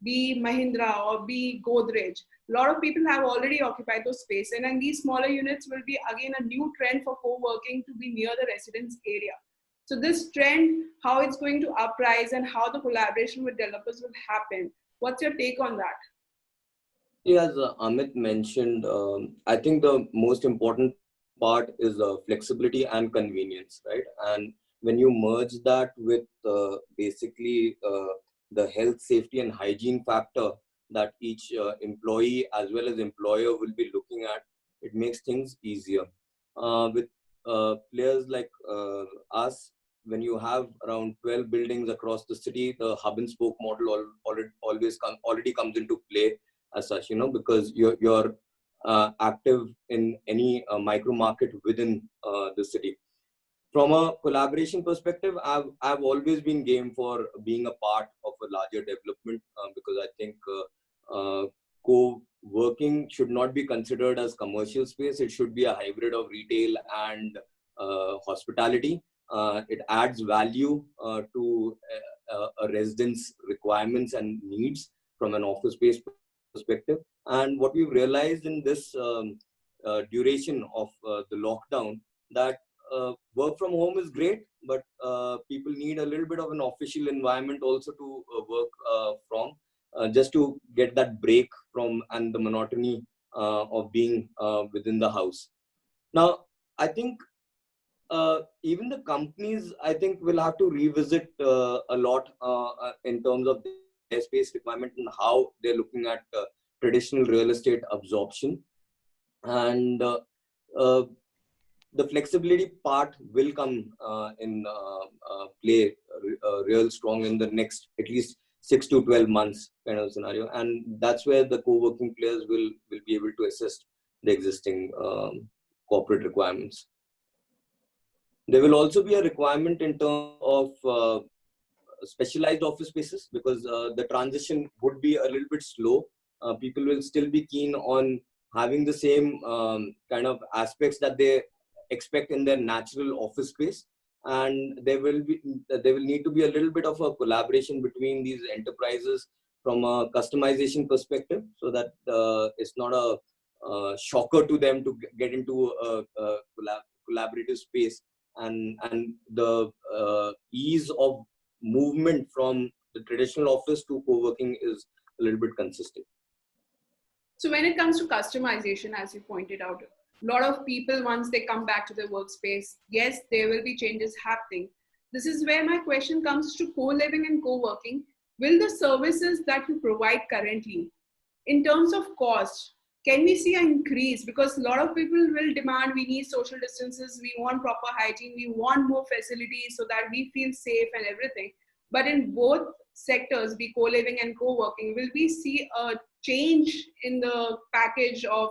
S2: Be Mahindra or be Godrej. A lot of people have already occupied those space. And then these smaller units will be again a new trend for co-working to be near the residence area. So this trend, how it's going to uprise and how the collaboration with developers will happen. What's your take on that?
S7: Yeah, as Amit mentioned, I think the most important part is flexibility and convenience, right? And when you merge that with basically the health, safety, and hygiene factor that each employee as well as employer will be looking at, it makes things easier. With players like us, when you have around 12 buildings across the city, the hub and spoke model already comes into play as such, because you're active in any micro market within the city. From a collaboration perspective, I've always been game for being a part of a larger development because I think co-working should not be considered as commercial space. It should be a hybrid of retail and hospitality. It adds value to a resident's requirements and needs from an office space perspective. And what we've realized in this duration of the lockdown, that work from home is great, but people need a little bit of an official environment also to work from, just to get that break from and the monotony of being within the house. Now, I think even the companies, I think, will have to revisit a lot in terms of their space requirement and how they're looking at traditional real estate absorption. And the flexibility part will come in play real strong in the next at least 6 to 12 months kind of scenario. And that's where the co-working players will be able to assist the existing corporate requirements. There will also be a requirement in terms of specialized office spaces, because the transition would be a little bit slow. People will still be keen on having the same kind of aspects that they expect in their natural office space, and there will need to be a little bit of a collaboration between these enterprises from a customization perspective, so that it's not a shocker to them to get into a collaborative space, and the ease of movement from the traditional office to co-working is a little bit consistent.
S2: So when it comes to customization, as you pointed out, a lot of people, once they come back to their workspace, yes, there will be changes happening. This is where my question comes to co-living and co-working. Will the services that you provide currently, in terms of cost, can we see an increase? Because a lot of people will demand, we need social distances, we want proper hygiene, we want more facilities so that we feel safe and everything. But in both sectors, be co-living and co-working, will we see a change in the package of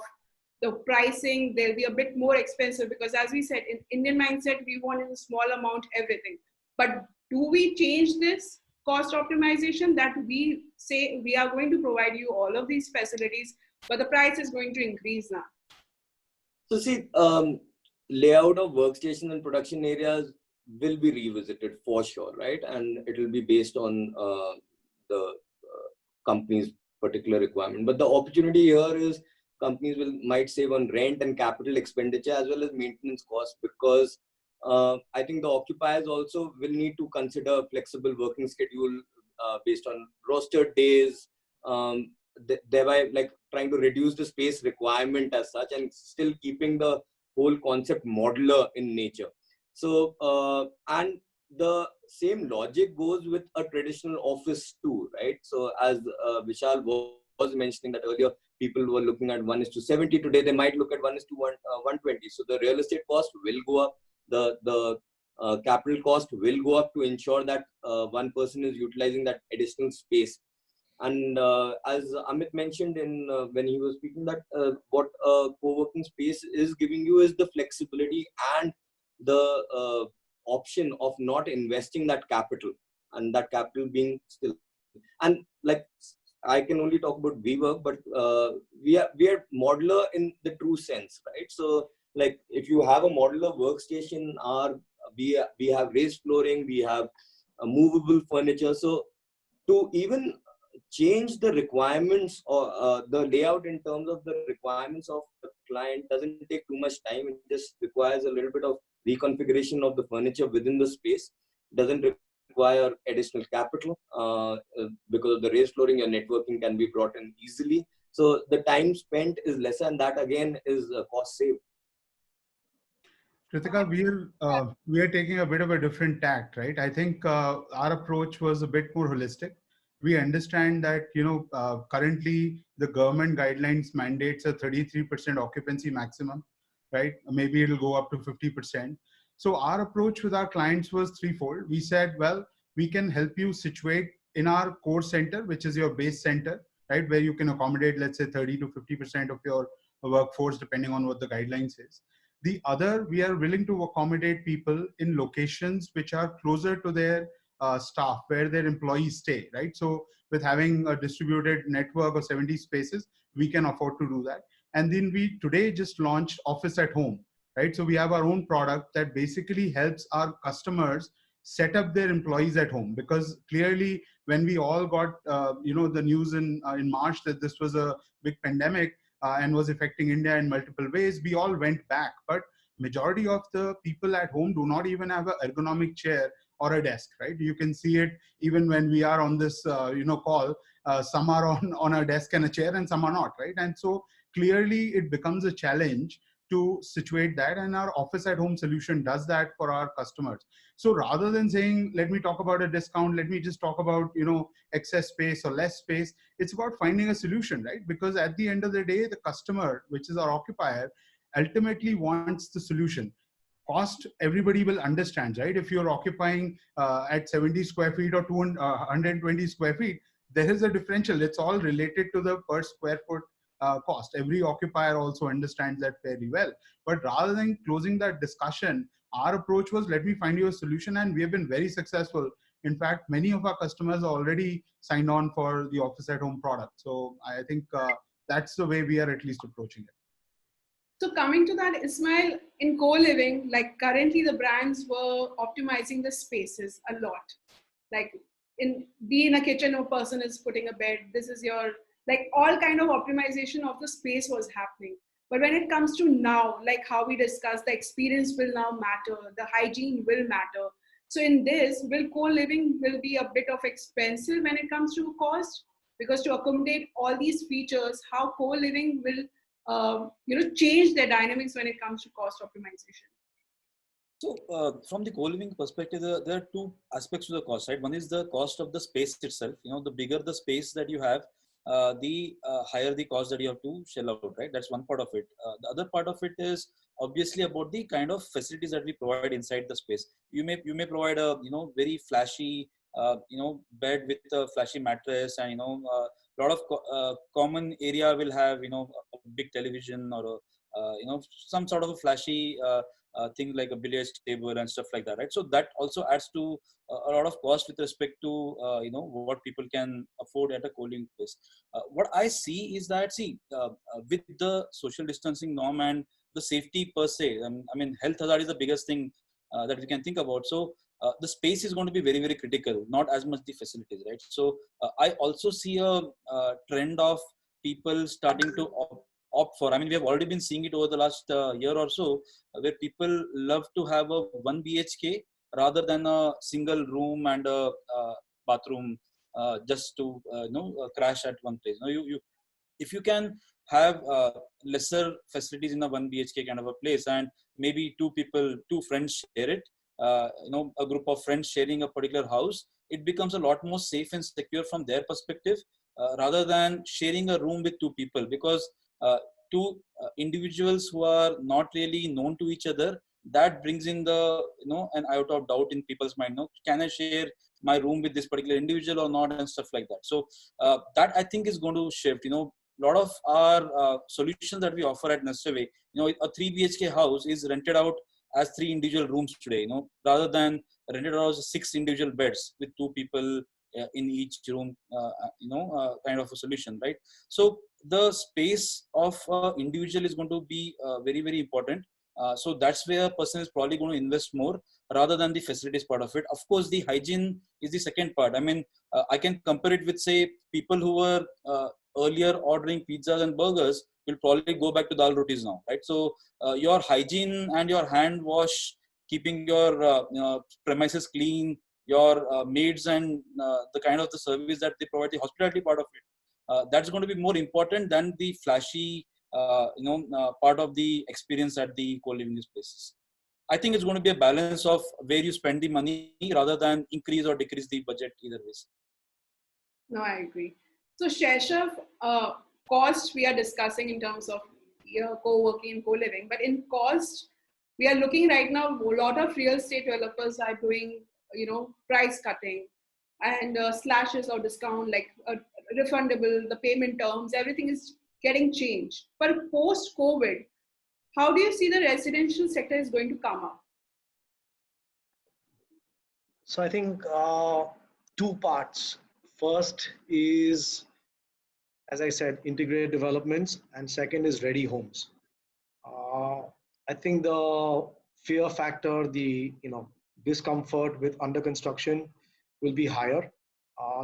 S2: the pricing? There'll be a bit more expensive, because as we said, in Indian mindset, we want in a small amount everything. But do we change this cost optimization that we say we are going to provide you all of these facilities, but the price is going to increase now?
S7: So see, layout of workstation and production areas will be revisited for sure, right? And it will be based on the company's particular requirement. But the opportunity here is companies might save on rent and capital expenditure as well as maintenance costs, because I think the occupiers also will need to consider flexible working schedule based on rostered days, thereby like trying to reduce the space requirement as such and still keeping the whole concept modular in nature. So, and the same logic goes with a traditional office too, right? So as Vishal was mentioning that earlier, people were looking at 1:70. Today, they might look at 1:120. So the real estate cost will go up. The capital cost will go up to ensure that one person is utilizing that additional space. And as Amit mentioned in when he was speaking, that what a co-working space is giving you is the flexibility and the option of not investing that capital, and that capital being still. And like, I can only talk about WeWork, but we are modular in the true sense, right? So like if you have a modular workstation, we have raised flooring, we have movable furniture. So to even change the requirements or the layout in terms of the requirements of the client doesn't take too much time. It just requires a little bit of reconfiguration of the furniture within the space. Doesn't require additional capital because of the raised flooring. Your networking can be brought in easily. So the time spent is lesser, and that again is cost saved.
S8: Kritika, we are taking a bit of a different tact, right? I think our approach was a bit more holistic. We understand that currently the government guidelines mandates a 33% occupancy maximum, right? Maybe it'll go up to 50%. So our approach with our clients was threefold. We said, well, we can help you situate in our core center, which is your base center, right, where you can accommodate, let's say, 30 to 50% of your workforce, depending on what the guidelines is. The other, we are willing to accommodate people in locations which are closer to their staff, where their employees stay, right? So with having a distributed network of 70 spaces, we can afford to do that. And then we today just launched Office at Home, right? So we have our own product that basically helps our customers set up their employees at home, because clearly when we all got the news in March that this was a big pandemic, and was affecting India in multiple ways, we all went back. But majority of the people at home do not even have an ergonomic chair or a desk, right? You can see it even when we are on this call. Some are on a desk and a chair, and some are not, right? And so clearly it becomes a challenge to situate that, and our Office at Home solution does that for our customers. So rather than saying, let me talk about a discount, let me just talk about excess space or less space, it's about finding a solution, right? Because at the end of the day, the customer, which is our occupier, ultimately wants the solution. Cost, everybody will understand, right? If you're occupying at 70 square feet or 120 square feet, there is a differential. It's all related to the per square foot cost. Every occupier also understands that fairly well. But rather than closing that discussion, our approach was, let me find you a solution, and we have been very successful. In fact, many of our customers already signed on for the Office at Home product. So I think that's the way we are at least approaching it.
S2: So coming to that, Ismail, in co-living, like currently the brands were optimizing the spaces a lot. Like be in a kitchen, a person is putting a bed, this is your, like all kind of optimization of the space was happening. But when it comes to now, like how we discussed, the experience will now matter, the hygiene will matter. So in this, will co-living will be a bit of expensive when it comes to cost? Because to accommodate all these features, how co-living will change their dynamics when it comes to cost optimization?
S6: So from the co-living perspective, there are two aspects to the cost, right? One is the cost of the space itself. The bigger the space that you have, the higher the cost that you have to shell out, right? That's one part of it. The other part of it is obviously about the kind of facilities that we provide inside the space. You may provide a very flashy bed with a flashy mattress, and a lot of common area will have a big television or some sort of a flashy things like a billiards table and stuff like that, right? So that also adds to a lot of cost with respect to what people can afford at a co-living place. What I see is that, with the social distancing norm and the safety per se, I mean, health hazard is the biggest thing that we can think about. So the space is going to be very, very critical, not as much the facilities, right? So I also see a trend of people starting to opt for, I mean, we have already been seeing it over the last year or so, where people love to have a 1 BHK rather than a single room and a bathroom, just to crash at one place. If you can have lesser facilities in a 1 BHK kind of a place, and maybe two friends share it, a group of friends sharing a particular house, it becomes a lot more safe and secure from their perspective, rather than sharing a room with two people, because two individuals who are not really known to each other, that brings in the an iota of doubt in people's mind. Can I share my room with this particular individual or not, and stuff like that. So that I think is going to shift. A lot of our solutions that we offer at Nestaway, a 3 BHK house is rented out as 3 individual rooms today, rather than rented out as 6 individual beds with 2 people in each room, kind of a solution, right? So the space of individual is going to be very, very important. So that's where a person is probably going to invest more rather than the facilities part of it. Of course, the hygiene is the second part. I mean, I can compare it with, say, people who were earlier ordering pizzas and burgers will probably go back to dal rotis now, right? So your hygiene and your hand wash, keeping your premises clean, your maids and the kind of the service that they provide, the hospitality part of it, that's going to be more important than the flashy part of the experience at the co-living places. I think it's going to be a balance of where you spend the money rather than increase or decrease the budget either ways.
S2: No, I agree. So Shaishav, cost we are discussing in terms of co-working and co-living, but in cost, we are looking right now, a lot of real estate developers are doing, price cutting and slashes or discount, like refundable, the payment terms, everything is getting changed. But post-COVID, how do you see the residential sector is going to come up?
S5: So I think 2 parts. First is, as I said, integrated developments, and second is ready homes. I think the fear factor, the discomfort with under construction will be higher.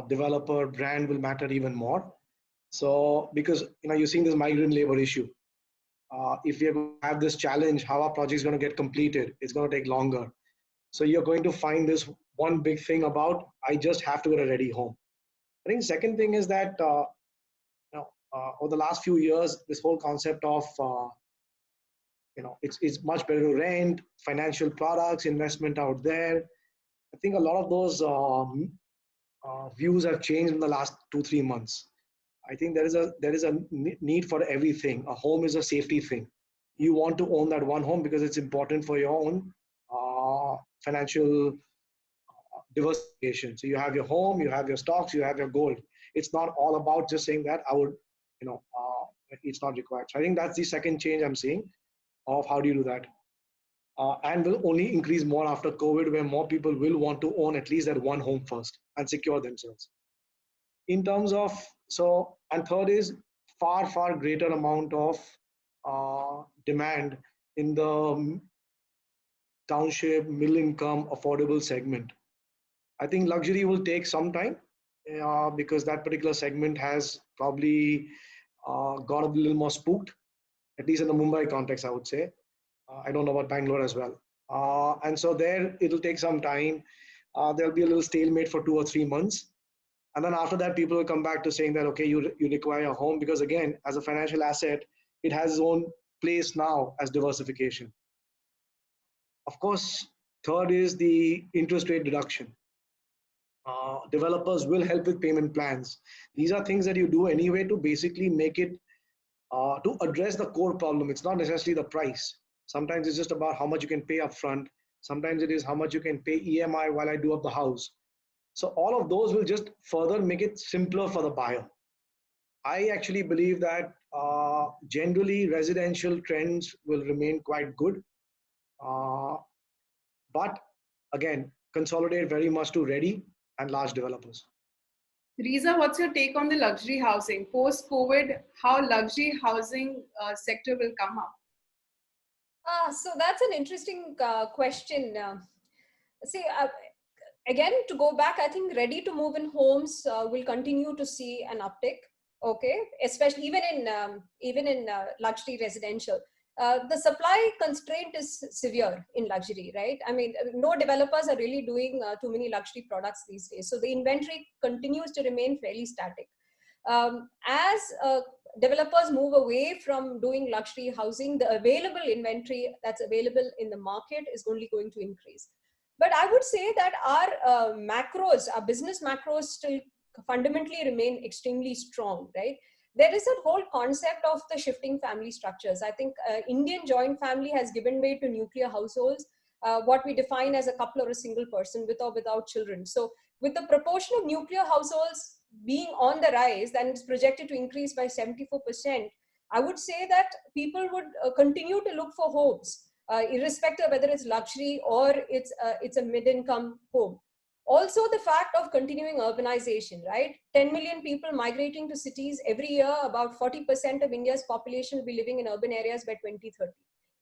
S5: Developer brand will matter even more. So because you're seeing this migrant labor issue. If we have this challenge, how our project is going to get completed, it's going to take longer. So you're going to find this one big thing about, I just have to get a ready home. I think second thing is that over the last few years, this whole concept of it's much better to rent, financial products, investment out there. I think a lot of those views have changed in the last 2-3 months. I think there is a need for everything. A home is a safety thing. You want to own that one home because it's important for your own financial diversification. So you have your home, you have your stocks, you have your gold. It's not all about just saying that I would, it's not required. So I think that's the second change I'm seeing of how do you do that. And will only increase more after COVID, where more people will want to own at least that one home first and secure themselves. In terms of, and third is far, far greater amount of demand in the township, middle income, affordable segment. I think luxury will take some time because that particular segment has probably got a little more spooked, at least in the Mumbai context, I would say. I don't know about Bangalore as well. And so there, it'll take some time. There'll be a little stalemate for 2 or 3 months. And then after that, people will come back to saying that, okay, you require a home because, again, as a financial asset, it has its own place now as diversification. Of course, third is the interest rate deduction. Developers will help with payment plans. These are things that you do anyway to basically make it, to address the core problem. It's not necessarily the price. Sometimes it's just about how much you can pay upfront. Sometimes it is how much you can pay EMI while I do up the house. So all of those will just further make it simpler for the buyer. I actually believe that generally residential trends will remain quite good. But again, consolidate very much to ready and large developers.
S2: Reeza, what's your take on the luxury housing? Post-COVID, how luxury housing sector will come up?
S4: So that's an interesting question. See, again, to go back, I think ready to move in homes will continue to see an uptick. Okay, especially even in luxury residential. The supply constraint is severe in luxury, right? I mean, no developers are really doing too many luxury products these days. So the inventory continues to remain fairly static. As developers move away from doing luxury housing, the available inventory that's available in the market is only going to increase. But I would say that our macros, our business macros still fundamentally remain extremely strong, right? There is a whole concept of the shifting family structures. I think Indian joint family has given way to nuclear households, what we define as a couple or a single person with or without children. So with the proportion of nuclear households being on the rise, and it's projected to increase by 74%, I would say that people would continue to look for homes, irrespective of whether it's luxury or it's a mid-income home. Also, the fact of continuing urbanization, right? 10 million people migrating to cities every year, about 40% of India's population will be living in urban areas by 2030.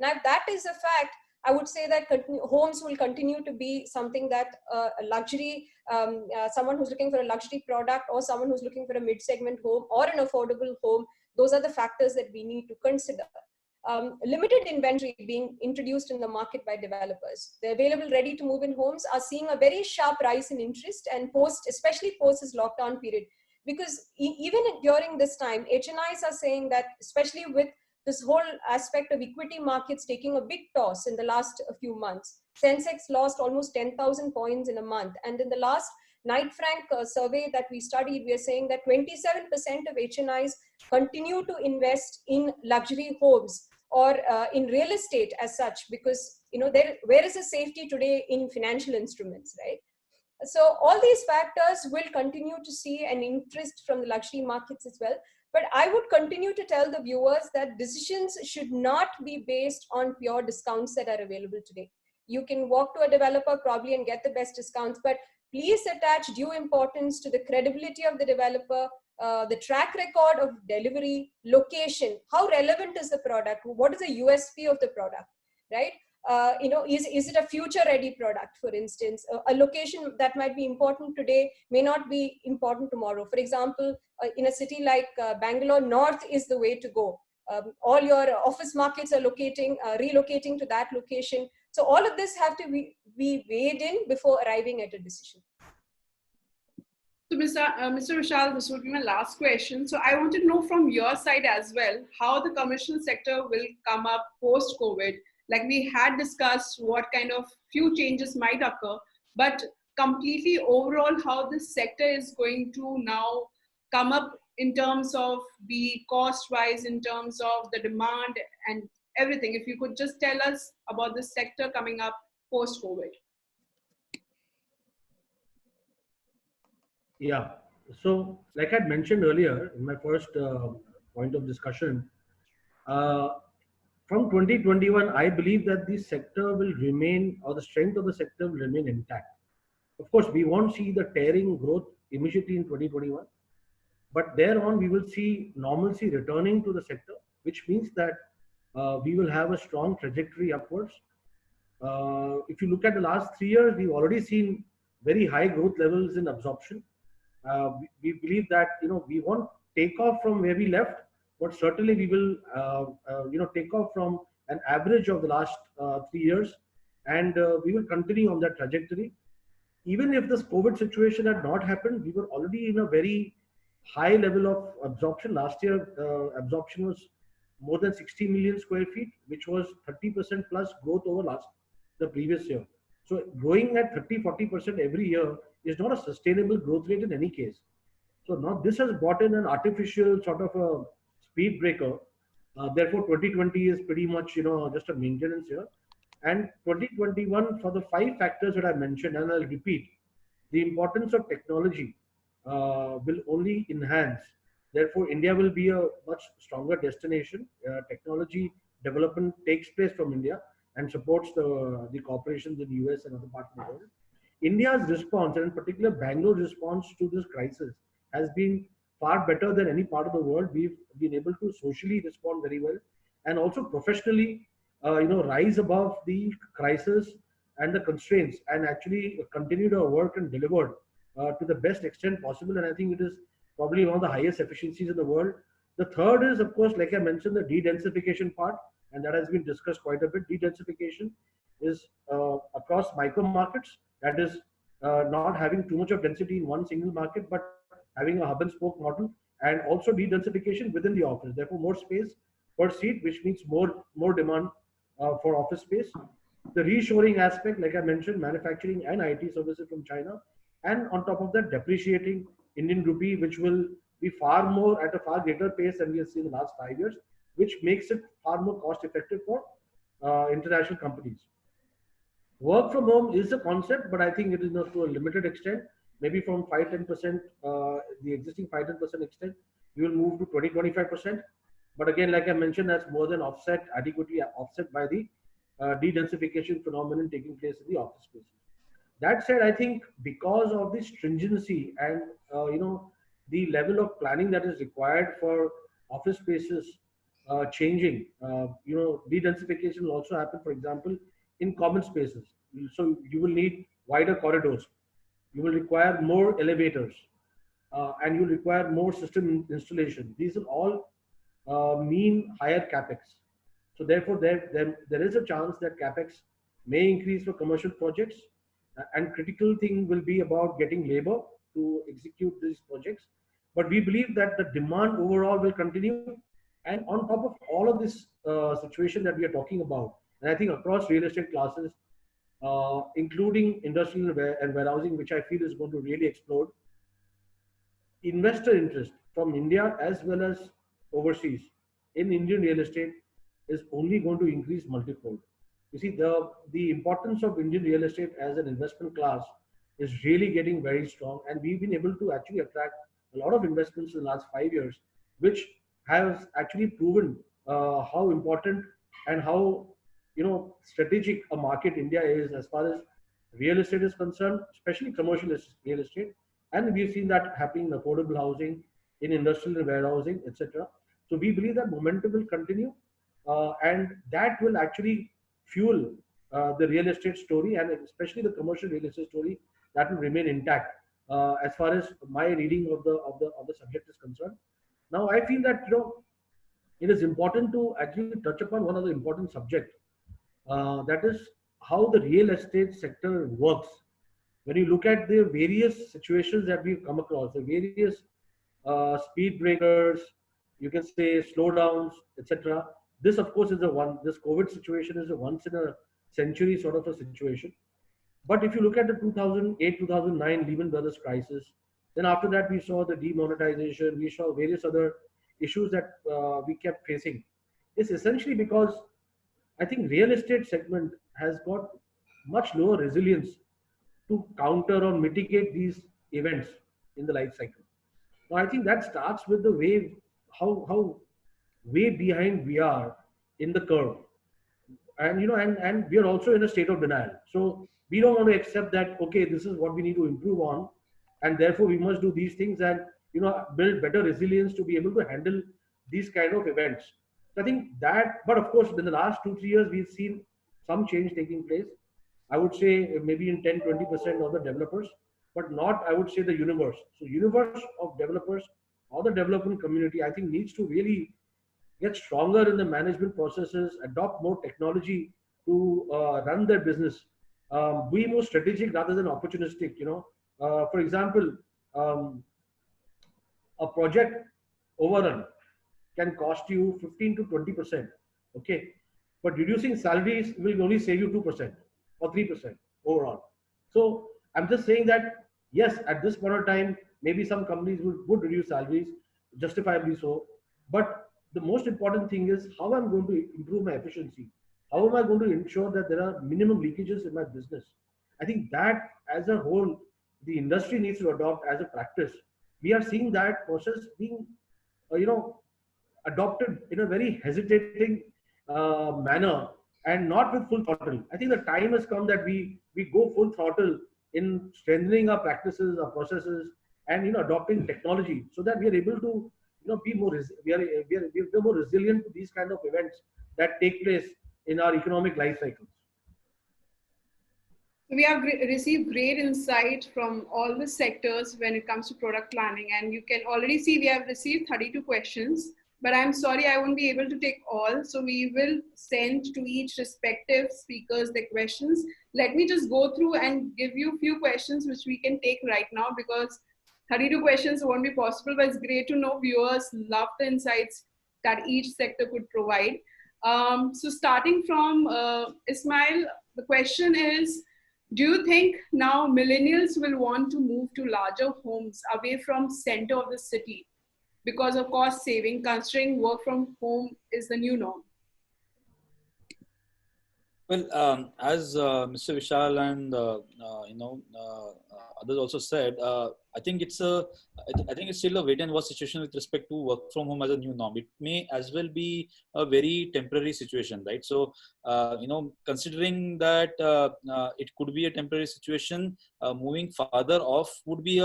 S4: Now, if that is a fact, I would say that homes will continue to be something that a luxury, someone who's looking for a luxury product or someone who's looking for a mid-segment home or an affordable home, those are the factors that we need to consider. Limited inventory being introduced in the market by developers. The available ready to move in homes are seeing a very sharp rise in interest, and especially post this lockdown period. Because even during this time, HNIs are saying that, especially with this whole aspect of equity markets taking a big toss in the last few months, Sensex lost almost 10,000 points in a month. And in the last Knight Frank survey that we studied, we are saying that 27% of HNIs continue to invest in luxury homes or in real estate as such, because where is the safety today in financial instruments, right? So all these factors will continue to see an interest from the luxury markets as well. But I would continue to tell the viewers that decisions should not be based on pure discounts that are available today. You can walk to a developer probably and get the best discounts, but please attach due importance to the credibility of the developer, the track record of delivery, location, how relevant is the product, what is the USP of the product, right? Is it a future ready product, for instance? A location that might be important today may not be important tomorrow. For example, in a city like Bangalore, north is the way to go. All your office markets are relocating to that location. So all of this have to be weighed in before arriving at a decision.
S2: So Mr. Vishal, this would be my last question. So I want to know from your side as well, how the commercial sector will come up post-COVID. Like we had discussed what kind of few changes might occur, but completely overall, how this sector is going to now come up in terms of the cost-wise, in terms of the demand and everything. If you could just tell us about this sector coming up post-COVID.
S3: Yeah. So, like I mentioned earlier in my first point of discussion, from 2021, I believe that the sector will remain, or the strength of the sector will remain intact. Of course, we won't see the tearing growth immediately in 2021, but thereon we will see normalcy returning to the sector, which means that we will have a strong trajectory upwards. If you look at the last 3 years, we've already seen very high growth levels in absorption. We believe that we won't take off from where we left, but certainly we will take off from an average of the last 3 years, and we will continue on that trajectory. Even if this COVID situation had not happened, we were already in a very high level of absorption. Last year, absorption was more than 60 million square feet, which was 30% plus growth over the previous year. So growing at 30-40% every year is not a sustainable growth rate in any case. So now this has brought in an artificial sort of a speed breaker. Therefore, 2020 is pretty much just a maintenance year. And 2021, for the 5 factors that I mentioned, and I'll repeat, the importance of technology will only enhance. Therefore, India will be a much stronger destination. Technology development takes place from India, and supports the corporations in the US and other parts of the world. India's response, and in particular Bangalore's response to this crisis, has been far better than any part of the world. We've been able to socially respond very well, and also professionally, rise above the crisis and the constraints, and actually continued our work and delivered to the best extent possible. And I think it is probably one of the highest efficiencies in the world. The third is, of course, like I mentioned, the de-densification part, and that has been discussed quite a bit. De-densification is across micro markets, that is not having too much of density in one single market, but having a hub and spoke model, and also de-densification within the office. Therefore, more space per seat, which means more demand for office space. The reshoring aspect, like I mentioned, manufacturing and IT services from China, and on top of that, depreciating Indian rupee, which will be far more at a far greater pace than we have seen in the last 5 years, which makes it far more cost effective for international companies. Work from home is a concept, but I think it is not to a limited extent. Maybe from 5-10%, the existing 5-10% extent, we will move to 20-25%. But again, like I mentioned, that's more than adequately offset by the de-densification phenomenon taking place in the office spaces. That said, I think because of the stringency and the level of planning that is required for office spaces changing, de-densification will also happen, for example, in common spaces. So you will need wider corridors. You will require more elevators, and you will require more system installation. These will all mean higher capex. So therefore, there is a chance that capex may increase for commercial projects, and critical thing will be about getting labor to execute these projects. But we believe that the demand overall will continue, and on top of all of this situation that we are talking about, and I think across real estate classes, including industrial and warehousing, which I feel is going to really explode, investor interest from India as well as overseas in Indian real estate is only going to increase multifold. You see, the importance of Indian real estate as an investment class is really getting very strong, and we've been able to actually attract a lot of investments in the last 5 years, which has actually proven how important and how strategic a market India is as far as real estate is concerned, especially commercial real estate. And we've seen that happening in affordable housing, in industrial and warehousing, etc. So we believe that momentum will continue, and that will actually fuel the real estate story, and especially the commercial real estate story, that will remain intact as far as my reading of the subject is concerned. Now, I feel that it is important to actually touch upon one of the important subjects, that is how the real estate sector works. When you look at the various situations that we've come across, the various speed breakers, you can say slowdowns, etc. This, of course, this COVID situation is a once in a century sort of a situation. But if you look at the 2008-2009 Lehman Brothers crisis, then after that we saw the demonetization, we saw various other issues that we kept facing. It's essentially because I think real estate segment has got much lower resilience to counter or mitigate these events in the life cycle. Now, I think that starts with the way how way behind we are in the curve, and and we are also in a state of denial. So we don't want to accept that, okay, this is what we need to improve on, and therefore we must do these things and build better resilience to be able to handle these kind of events. So I think that, but of course, in the last 2-3 years, we've seen some change taking place. I would say maybe in 10-20% of the developers, but not, I would say, the universe. So universe of developers or the development community, I think, needs to really get stronger in the management processes, adopt more technology to run their business, be more strategic rather than opportunistic. For example, a project overrun can cost you 15-20%. Okay, but reducing salaries will only save you 2% or 3% overall. So I'm just saying that yes, at this point of time, maybe some companies would reduce salaries, justifiably so. But the most important thing is how I'm going to improve my efficiency. How am I going to ensure that there are minimum leakages in my business? I think that as a whole, the industry needs to adopt as a practice. We are seeing that process being, adopted in a very hesitating manner and not with full throttle. I think the time has come that we go full throttle in strengthening our practices, our processes, and adopting technology so that we are able to be more we are more resilient to these kind of events that take place in our economic life cycles.
S2: We have received great insight from all the sectors when it comes to product planning, and you can already see we have received 32 questions, but I'm sorry I won't be able to take all, so we will send to each respective speakers the questions. Let me just go through and give you a few questions which we can take right now, because 32 questions won't be possible, but it's great to know viewers love the insights that each sector could provide. So starting from Ismail, the question is, do you think now millennials will want to move to larger homes away from center of the city because of cost saving, considering work from home is the new norm?
S6: Well, as Mr. Vishal and others also said, I think it's still a wait and watch situation with respect to work from home as a new norm. It may as well be a very temporary situation, right? So, considering that it could be a temporary situation, moving farther off would be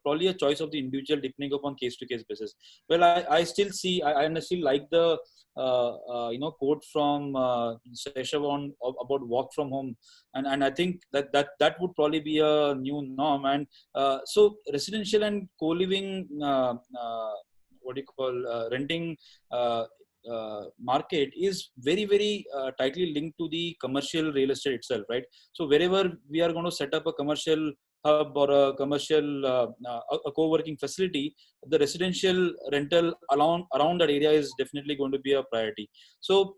S6: probably a choice of the individual depending upon case-to-case basis. Well, I still see, I still like the quote from Shaishav about work from home, and I think that would probably be a new norm. And so residential and co-living, renting market is very, very tightly linked to the commercial real estate itself, right? So wherever we are going to set up a commercial hub or a commercial a co-working facility, the residential rental around that area is definitely going to be a priority. So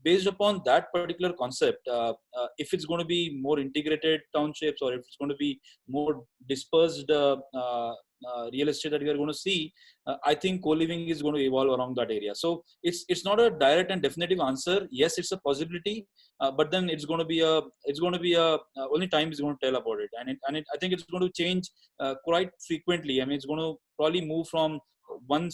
S6: based upon that particular concept, if it's going to be more integrated townships, or if it's going to be more dispersed real estate that we are going to see, I think co-living is going to evolve around that area. So it's not a direct and definitive answer. Yes, it's a possibility, but then it's going to be only time is going to tell about it. I think it's going to change quite frequently. I mean, it's going to probably move from one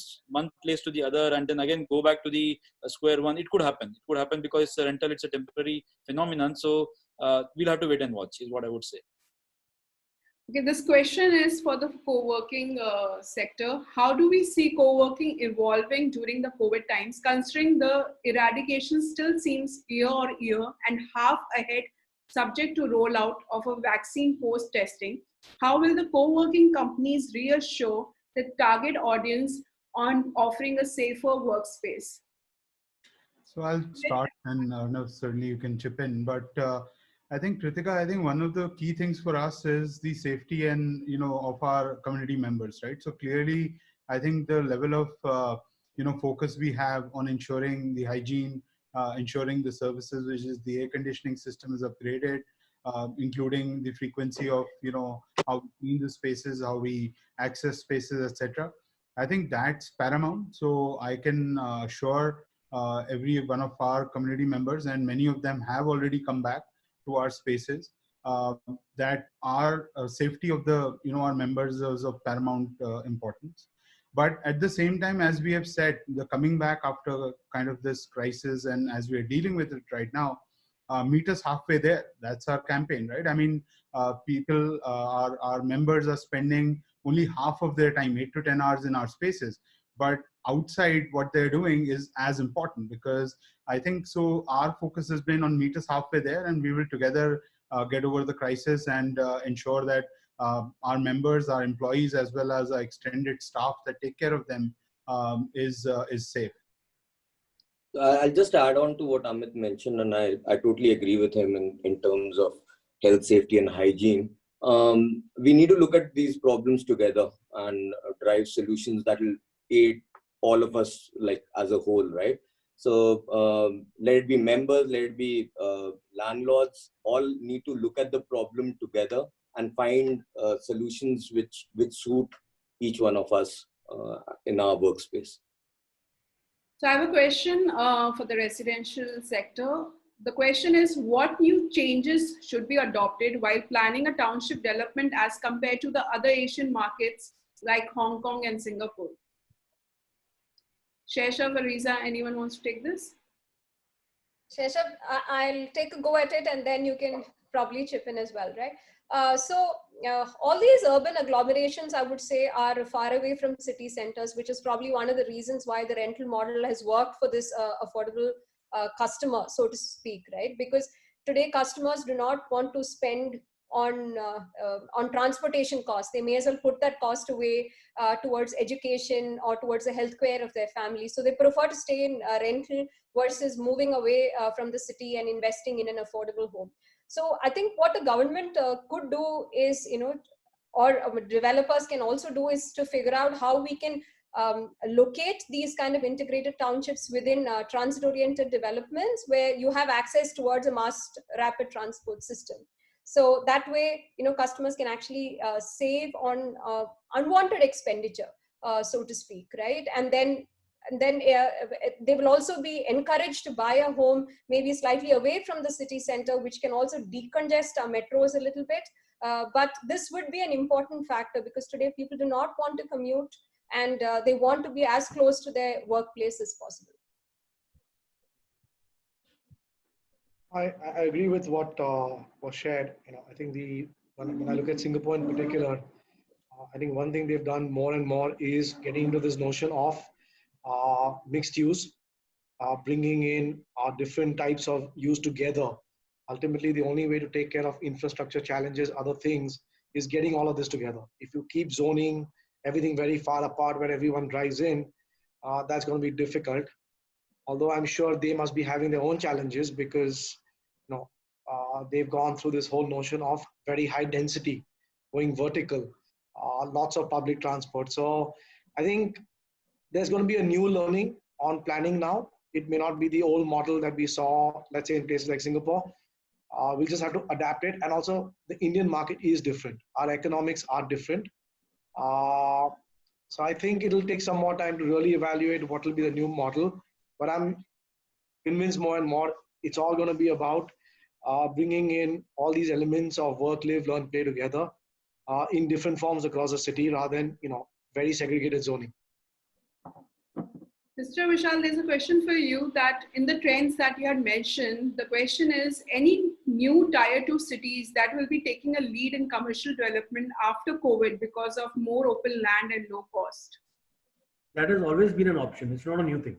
S6: place to the other and then again go back to the square one. It could happen because it's a rental, it's a temporary phenomenon. So we'll have to wait and watch is what I would say.
S2: Okay, this question is for the co-working sector. How do we see co-working evolving during the COVID times, considering the eradication still seems year on year and half ahead, subject to rollout of a vaccine post-testing? How will the co-working companies reassure the target audience on offering a safer workspace?
S8: So I'll start, and no, certainly you can chip in. But I think, Kritika, I think one of the key things for us is the safety and of our community members, right? So clearly, I think the level of focus we have on ensuring the hygiene, ensuring the services, which is the air conditioning system is upgraded, including the frequency of how we clean the spaces, how we access spaces, etc. I think that's paramount. So I can assure every one of our community members, and many of them have already come back to our spaces, that our safety of the our members is of paramount importance. But at the same time, as we have said, the coming back after kind of this crisis, and as we are dealing with it right now, meet us halfway there. That's our campaign, right? I mean, people, our members are spending only half of their time, 8 to 10 hours in our spaces. But outside, what they're doing is as important, because I think so our focus has been on meet us halfway there, and we will together get over the crisis and ensure that our members, our employees, as well as our extended staff that take care of them is safe.
S7: I'll just add on to what Amit mentioned, and I totally agree with him in terms of health, safety, and hygiene. We need to look at these problems together and drive solutions that will aid all of us, like as a whole, right? So let it be members, let it be landlords, all need to look at the problem together and find solutions which suit each one of us in our workspace.
S2: So I have a question for the residential sector. The question is, what new changes should be adopted while planning a township development as compared to the other Asian markets like Hong Kong and Singapore? Shaishav or Reeza, anyone wants to take this?
S4: Shaishav, I'll take a go at it and then you can probably chip in as well, right? All these urban agglomerations, I would say, are far away from city centers, which is probably one of the reasons why the rental model has worked for this affordable customer, so to speak, right? Because today customers do not want to spend on transportation costs. They may as well put that cost away towards education or towards the healthcare of their family. So they prefer to stay in rental versus moving away from the city and investing in an affordable home. So I think what the government could do is, or developers can also do, is to figure out how we can locate these kind of integrated townships within transit-oriented developments where you have access towards a mass rapid transport system. So that way, customers can actually save on unwanted expenditure, so to speak, right? And then they will also be encouraged to buy a home maybe slightly away from the city center, which can also decongest our metros a little bit. But this would be an important factor because today people do not want to commute and they want to be as close to their workplace as possible.
S5: I agree with what was shared. I think when I look at Singapore in particular, I think one thing they've done more and more is getting into this notion of mixed use, bringing in different types of use together. Ultimately, the only way to take care of infrastructure challenges, other things, is getting all of this together. If you keep zoning everything very far apart where everyone drives in, that's going to be difficult. Although I'm sure they must be having their own challenges because they've gone through this whole notion of very high density, going vertical, lots of public transport. So I think there's going to be a new learning on planning now. It may not be the old model that we saw, let's say in places like Singapore. We'll just have to adapt it. And also the Indian market is different. Our economics are different. So I think it'll take some more time to really evaluate what will be the new model. But I'm convinced more and more it's all going to be about bringing in all these elements of work, live, learn, play together in different forms across the city rather than very segregated zoning.
S2: Mr. Vishal, there's a question for you that in the trends that you had mentioned, the question is any new tier 2 cities that will be taking a lead in commercial development after COVID because of more open land and low cost?
S3: That has always been an option. It's not a new thing.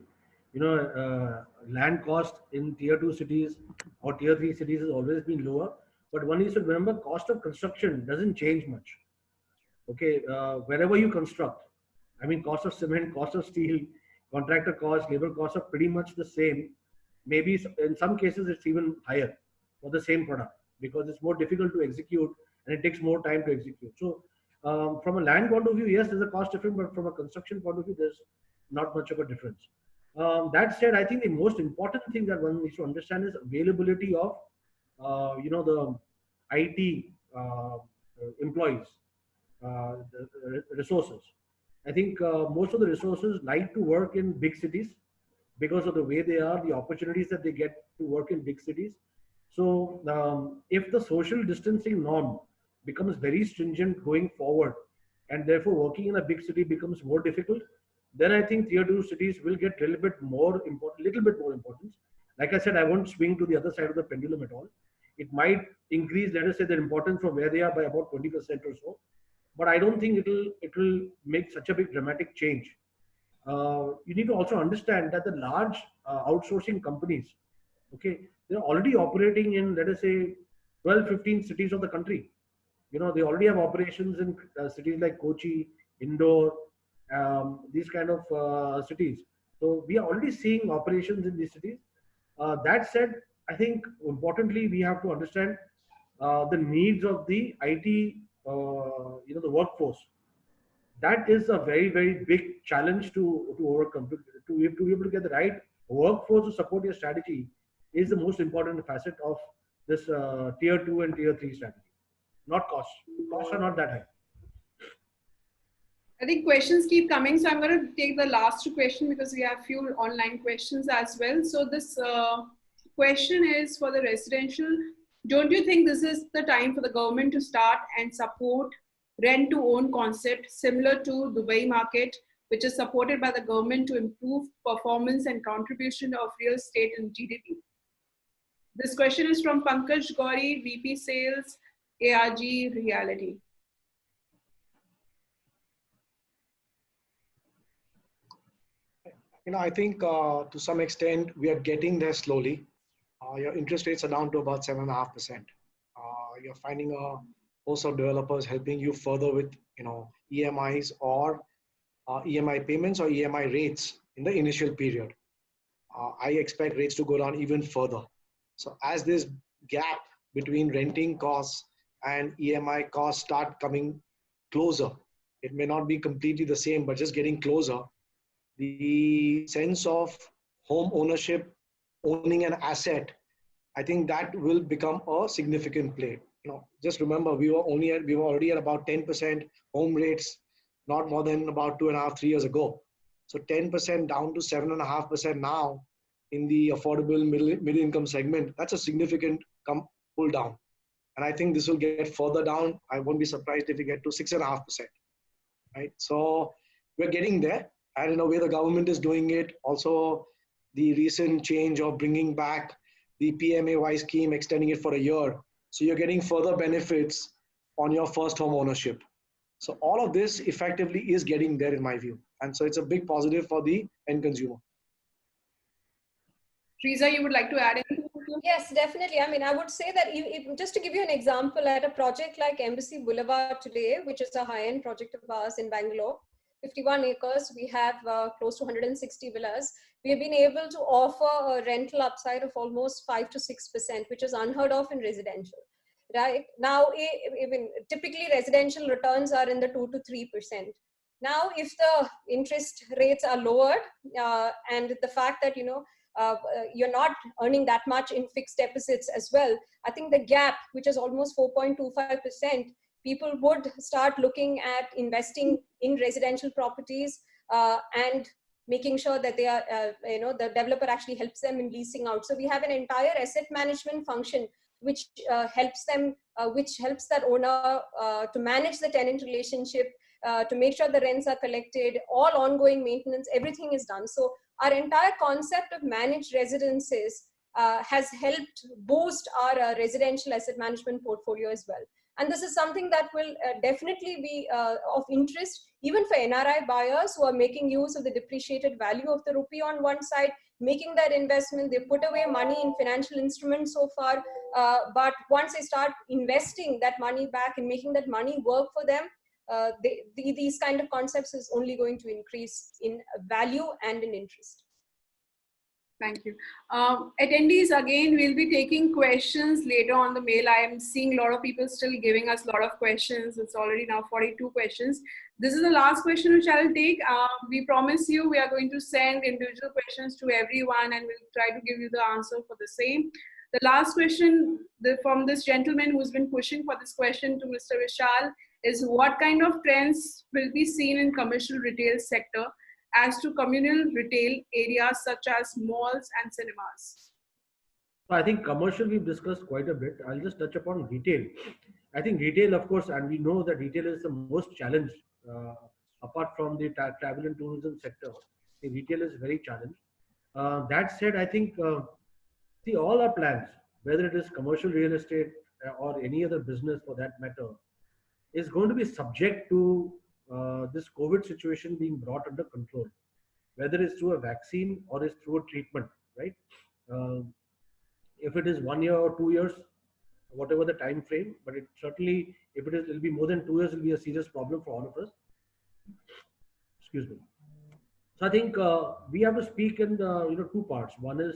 S3: Land cost in tier 2 cities or tier 3 cities has always been lower. But one needs to remember cost of construction doesn't change much. Okay, wherever you construct, I mean, cost of cement, cost of steel, contractor costs, labor costs are pretty much the same. Maybe in some cases it's even higher for the same product because it's more difficult to execute and it takes more time to execute. So from a land point of view, yes, there's a cost difference, but from a construction point of view, there's not much of a difference. That said, I think the most important thing that one needs to understand is availability of, the IT employees, the resources. I think most of the resources like to work in big cities because of the way they are, the opportunities that they get to work in big cities. So if the social distancing norm becomes very stringent going forward, and therefore working in a big city becomes more difficult, then I think tier 2 cities will get a little bit more importance. Like I said, I won't swing to the other side of the pendulum at all. It might increase, let us say, their importance from where they are by about 20% or so. But I don't think it will make such a big dramatic change. You need to also understand that the large outsourcing companies, okay, they're already operating in, let us say, 12, 15 cities of the country. They already have operations in cities like Kochi, Indore, these kind of cities. So we are already seeing operations in these cities. That said, I think importantly, we have to understand the needs of the IT, the workforce. That is a very, very big challenge to overcome. To be able to get the right workforce to support your strategy is the most important facet of this tier 2 and tier 3 strategy. Not cost. Costs are not that high.
S2: I think questions keep coming, so I'm going to take the last 2 questions because we have few online questions as well. So this question is for the residential. Don't you think this is the time for the government to start and support rent to own concept similar to Dubai market, which is supported by the government to improve performance and contribution of real estate in GDP? This question is from Pankaj Gauri, VP Sales, ARG Realty.
S5: I think to some extent we are getting there slowly. Your interest rates are down to about 7.5%. You're finding a host of developers helping you further with EMIs or EMI payments or EMI rates in the initial period. I expect rates to go down even further. So as this gap between renting costs and EMI costs start coming closer, it may not be completely the same, but just getting closer, the sense of home ownership, owning an asset, I think that will become a significant play. Just remember, we were already at about 10% home rates, not more than about 2.5, 3 years ago. So 10% down to 7.5% now in the affordable middle income segment, that's a significant pull down. And I think this will get further down. I won't be surprised if we get to 6.5%, right? So we're getting there. And in a way, the government is doing it. Also, the recent change of bringing back the PMAY scheme, extending it for a year. So you're getting further benefits on your first home ownership. So all of this effectively is getting there in my view. And so it's a big positive for the end consumer.
S2: Reeza, you would like to add anything?
S4: Yes, definitely. I mean, I would say that just to give you an example, at a project like Embassy Boulevard today, which is a high-end project of ours in Bangalore, 51 acres, we have close to 160 villas. We have been able to offer a rental upside of almost 5 to 6%, which is unheard of in residential. Right now, even typically residential returns are in the 2 to 3%. Now, if the interest rates are lowered and the fact that you're not earning that much in fixed deposits as well, I think the gap, which is almost 4.25%, people would start looking at investing in residential properties and making sure that they are, the developer actually helps them in leasing out. So we have an entire asset management function which helps that owner to manage the tenant relationship, to make sure the rents are collected, all ongoing maintenance, everything is done. So our entire concept of managed residences has helped boost our residential asset management portfolio as well. And this is something that will definitely be of interest even for NRI buyers who are making use of the depreciated value of the rupee on one side, making that investment. They put away money in financial instruments so far, but once they start investing that money back and making that money work for them, these kind of concepts is only going to increase in value and in interest.
S2: Thank you. Attendees, again, we'll be taking questions later on the mail. I am seeing a lot of people still giving us a lot of questions. It's already now 42 questions. This is the last question which I'll take. We promise you we are going to send individual questions to everyone and we'll try to give you the answer for the same. The last question from this gentleman who's been pushing for this question to Mr. Vishal is, what kind of trends will be seen in commercial retail sector as to communal retail areas such as malls and cinemas?
S3: So I think commercial we've discussed quite a bit. I'll just touch upon retail. I think retail, of course, and we know that retail is the most challenged apart from the travel and tourism sector. The retail is very challenged. That said, I think see, all our plans, whether it is commercial real estate or any other business for that matter, is going to be subject to this COVID situation being brought under control, whether it's through a vaccine or it's through a treatment, right? If it is 1 year or 2 years, whatever the time frame, but it certainly, if it'll be more than 2 years, it'll be a serious problem for all of us. Excuse me. So I think we have to speak in two parts. One is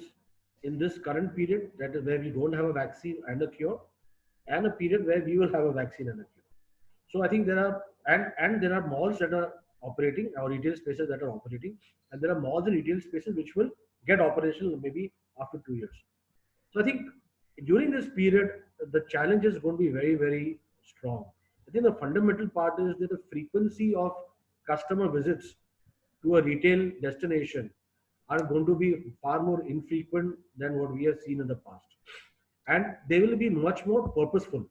S3: in this current period, that is where we don't have a vaccine and a cure, and a period where we will have a vaccine and a cure. So I think there are, and there are malls that are operating, or retail spaces that are operating, and there are malls and retail spaces which will get operational maybe after 2 years. So I think during this period, the challenge is going to be very, very strong. I think the fundamental part is that the frequency of customer visits to a retail destination are going to be far more infrequent than what we have seen in the past. And they will be much more purposeful.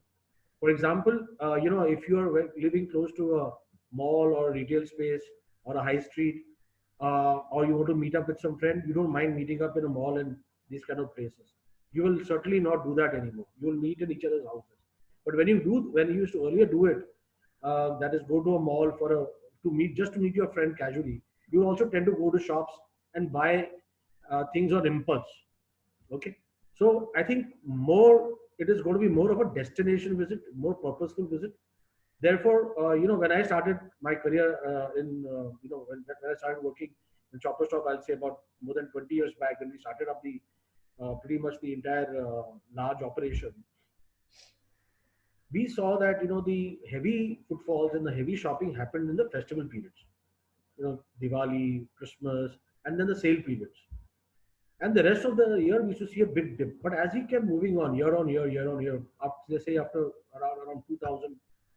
S3: For example, if you are living close to a mall or a retail space or a high street, or you want to meet up with some friend, you don't mind meeting up in a mall and these kind of places. you will certainly not do that anymore. You will meet in each other's houses. But when you used to earlier do it, that is go to a mall just to meet your friend casually, you will also tend to go to shops and buy things on impulse. Okay, so I think it is going to be more of a destination visit, more purposeful visit. Therefore, when I started my career when I started working in Chopper Stop, I'll say about more than 20 years back, when we started up the pretty much the entire large operation, we saw that the heavy footfalls and the heavy shopping happened in the festival periods, Diwali, Christmas, and then the sale periods. And the rest of the year, we should see a big dip. But as we kept moving on, year on year, up, let's say after around 2000,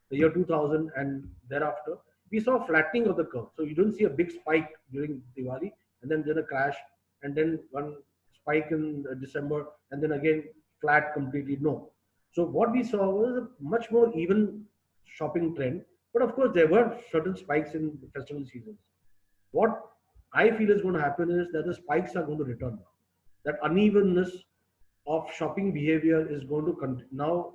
S3: the year 2000 and thereafter, we saw a flattening of the curve. So you don't see a big spike during Diwali, and then a crash, and then one spike in December, and then again flat completely. No. So what we saw was a much more even shopping trend. But of course, there were certain spikes in the festival seasons. What I feel is going to happen is that the spikes are going to return now. That unevenness of shopping behavior is going to now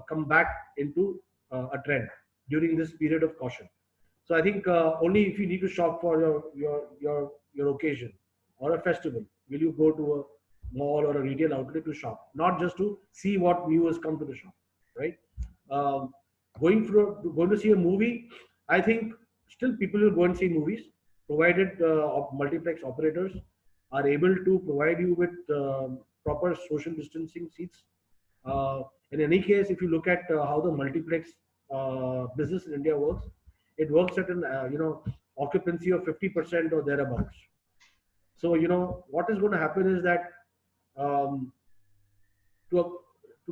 S3: come back into a trend during this period of caution. So I think only if you need to shop for your occasion or a festival will you go to a mall or a retail outlet to shop, not just to see what viewers come to the shop, right? Going to see a movie, I think still people will go and see movies, provided multiplex operators are able to provide you with proper social distancing seats. In any case, if you look at how the multiplex business in India works, it works at an occupancy of 50% or thereabouts. So what is going to happen is that to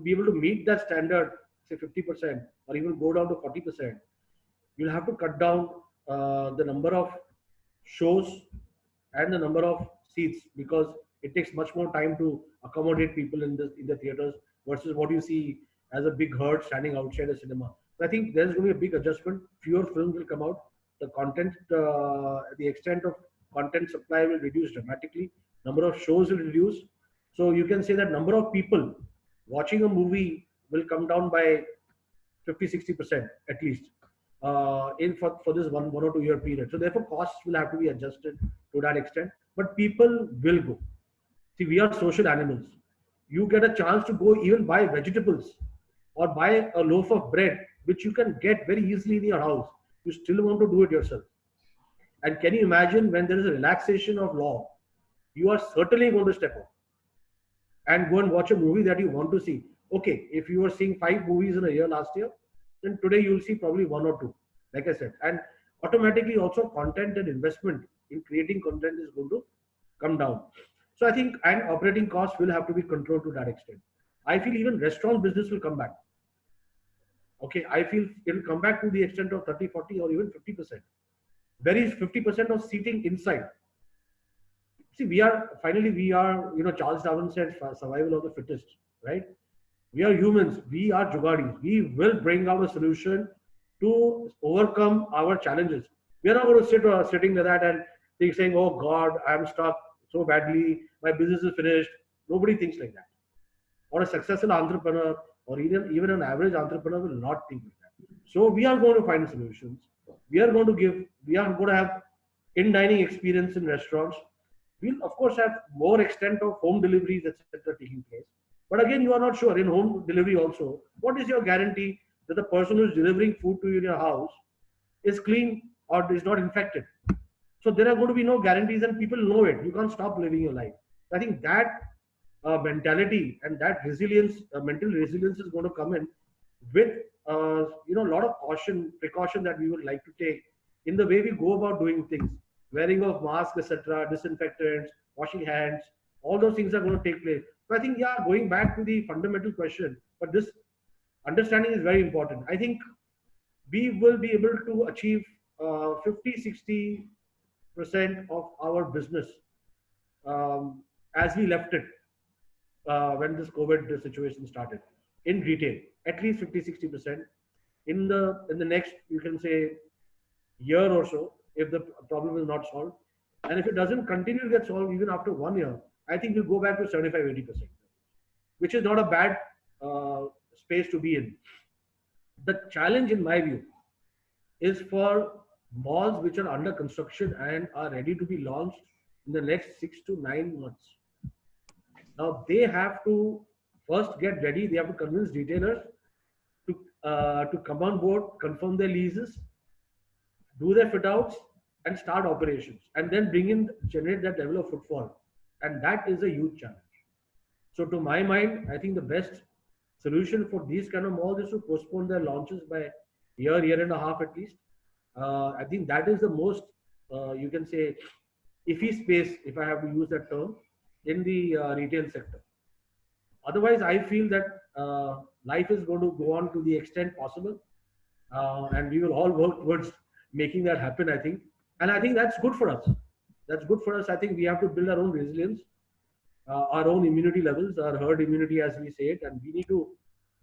S3: be able to meet that standard, say 50%, or even go down to 40%, you'll have to cut down the number of shows and the number of seats, because it takes much more time to accommodate people in the theaters versus what you see as a big herd standing outside a cinema. So I think there's going to be a big adjustment. Fewer films will come out. The content, the extent of content supply will reduce dramatically. Number of shows will reduce. So you can say that number of people watching a movie will come down by 50-60% at least for this one or 2 year period. So therefore costs will have to be adjusted to that extent, but people will go. See, we are social animals. You get a chance to go even buy vegetables or buy a loaf of bread, which you can get very easily in your house. You still want to do it yourself. And can you imagine when there is a relaxation of law, you are certainly going to step up and go and watch a movie that you want to see. Okay, if you were seeing 5 movies in a year last year, then today you will see probably 1 or 2, like I said. And automatically also content and investment in creating content is going to come down. So I think, and operating costs will have to be controlled to that extent. I feel even restaurant business will come back. Okay, I feel it will come back to the extent of 30, 40 or even 50%. There is 50% of seating inside. See, we are, Charles Darwin said survival of the fittest, right? We are humans, we are jugadis. We will bring out a solution to overcome our challenges. We are not going to sitting like that and saying, oh God, I'm stuck so badly, my business is finished. Nobody thinks like that. Or a successful entrepreneur or even an average entrepreneur will not think like that. So we are going to find solutions. We are going to have in-dining experience in restaurants. We'll of course have more extent of home deliveries, etc. taking place. But again, you are not sure in home delivery also, what is your guarantee that the person who is delivering food to you in your house is clean or is not infected? So there are going to be no guarantees and people know it. You can't stop living your life. I think that mentality and that resilience, mental resilience is going to come in with a lot of precaution that we would like to take in the way we go about doing things. Wearing of masks, etc., disinfectants, washing hands, all those things are going to take place. So I think, going back to the fundamental question, but this understanding is very important. I think we will be able to achieve 50-60% of our business as we left it when this COVID situation started in retail, at least 50-60%. In the next, you can say, year or so, if the problem is not solved, and if it doesn't continue to get solved even after 1 year, I think we'll go back to 75-80%. which is not a bad space to be in. The challenge, in my view, is for malls which are under construction and are ready to be launched in the next 6 to 9 months. Now they have to first get ready. They have to convince retailers to come on board, confirm their leases, do their fit outs, and start operations, and then generate that level of footfall. And that is a huge challenge. So, to my mind, I think the best solution for these kind of malls is to postpone their launches by year and a half at least. I think that is the most, you can say, iffy space, if I have to use that term, in the retail sector. Otherwise, I feel that life is going to go on to the extent possible, and we will all work towards making that happen, I think. And I think that's good for us. That's good for us. I think we have to build our own resilience, our own immunity levels, our herd immunity, as we say it, and we need to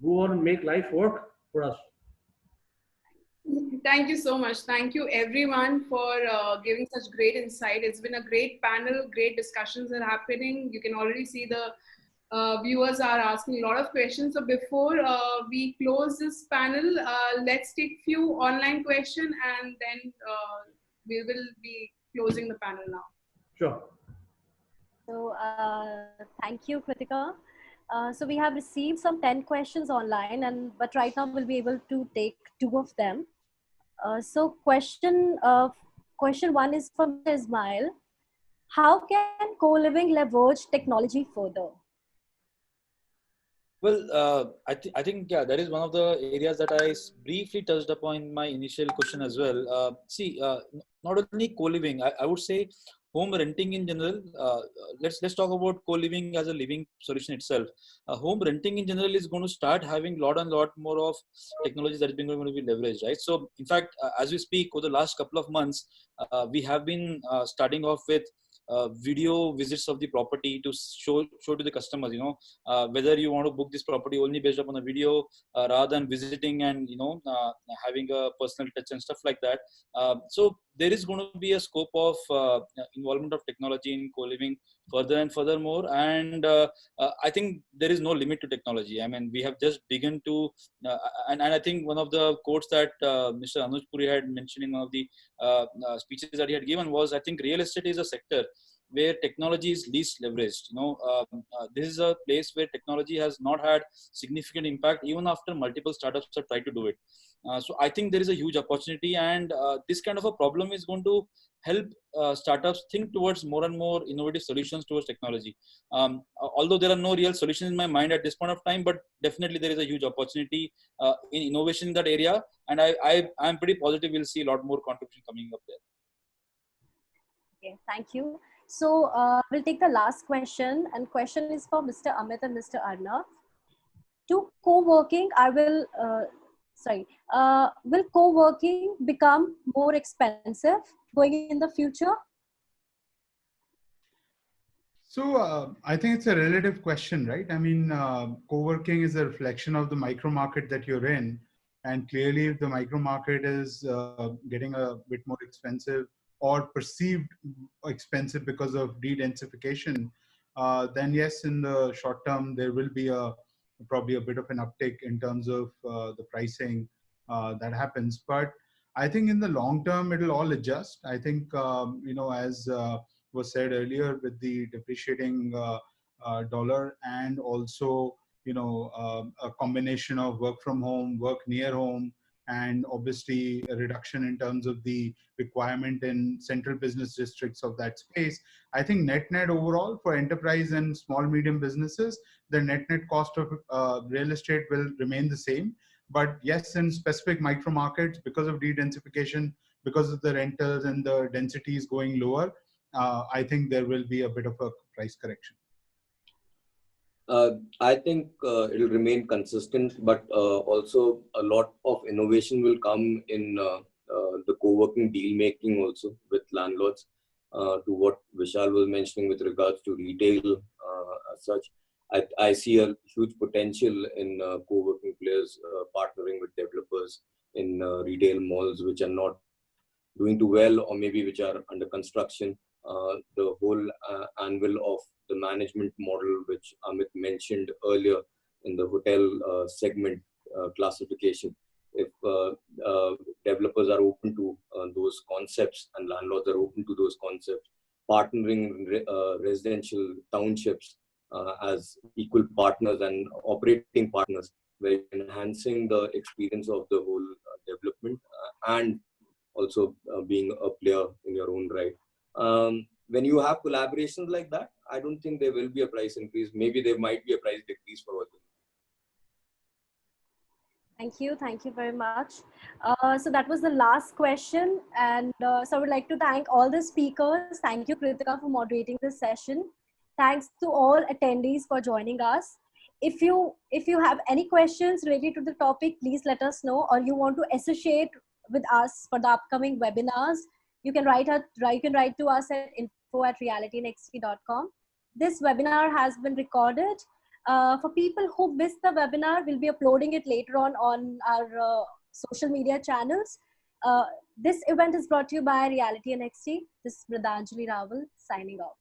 S3: go on and make life work for us.
S2: Thank you so much. Thank you everyone for giving such great insight. It's been a great panel, great discussions are happening. You can already see the viewers are asking a lot of questions. So before we close this panel, let's take few online questions and then we will be closing the panel now.
S3: Sure.
S1: So thank you, Kritika. So we have received some 10 questions online, but right now we'll be able to take 2 of them. So question one is from Ismail. How can co-living leverage technology further?
S6: Well, I think yeah, that is one of the areas that I briefly touched upon in my initial question as well. Not only co-living, I would say home renting in general. Let's talk about co-living as a living solution itself. Home renting in general is going to start having lot more of technologies that is going to be leveraged, right? So in fact, as we speak, over the last couple of months, we have been starting off with video visits of the property to show to the customers, whether you want to book this property only based upon a video rather than visiting and having a personal touch and stuff like that. So there is going to be a scope of involvement of technology in co-living further and furthermore, and I think there is no limit to technology. I mean, we have just begun to and I think one of the quotes that Mr. Anuj Puri had mentioned in one of the speeches that he had given was, I think real estate is a sector where technology is least leveraged. This is a place where technology has not had significant impact even after multiple startups have tried to do it. So I think there is a huge opportunity, and this kind of a problem is going to help startups think towards more and more innovative solutions towards technology. Although there are no real solutions in my mind at this point of time, but definitely there is a huge opportunity in innovation in that area, and I'm pretty positive we'll see a lot more contribution coming up there.
S1: Okay, thank you. So we'll take the last question, and question is for Mr. Amit and Mr. Arnav. Will co-working become more expensive going in the future?
S8: So I think it's a relative question, right? I mean, co-working is a reflection of the micro market that you're in. And clearly, if the micro market is getting a bit more expensive or perceived expensive because of de-densification, then yes, in the short term, there will be probably a bit of an uptick in terms of the pricing that happens. But I think in the long term, it'll all adjust. I think, as was said earlier, with the depreciating dollar and also, a combination of work from home, work near home, and obviously a reduction in terms of the requirement in central business districts of that space. I think net overall for enterprise and small medium businesses, the net cost of real estate will remain the same. But yes, in specific micro markets, because of de-densification, because of the rentals and the densities going lower, I think there will be a bit of a price correction.
S7: I think it will remain consistent, but also a lot of innovation will come in the co-working deal making also with landlords. To what Vishal was mentioning with regards to retail as such, I see a huge potential in co-working players partnering with developers in retail malls which are not doing too well or maybe which are under construction. The whole anvil of the management model, which Amit mentioned earlier in the hotel segment classification. If developers are open to those concepts and landlords are open to those concepts, partnering residential townships as equal partners and operating partners, where enhancing the experience of the whole development and also being a player in your own right. When you have collaborations like that, I don't think there will be a price increase. Maybe there might be a price decrease for all.
S1: Thank you very much. So that was the last question, and so I would like to thank all the speakers. Thank you, Kritika, for moderating this session. Thanks to all attendees for joining us. If you have any questions related to the topic, please let us know, or you want to associate with us for the upcoming webinars, you can write to us at info@realtynxt.com. This webinar has been recorded. For people who missed the webinar, we'll be uploading it later on our social media channels. This event is brought to you by RealtyNXT. This is Rawat signing off.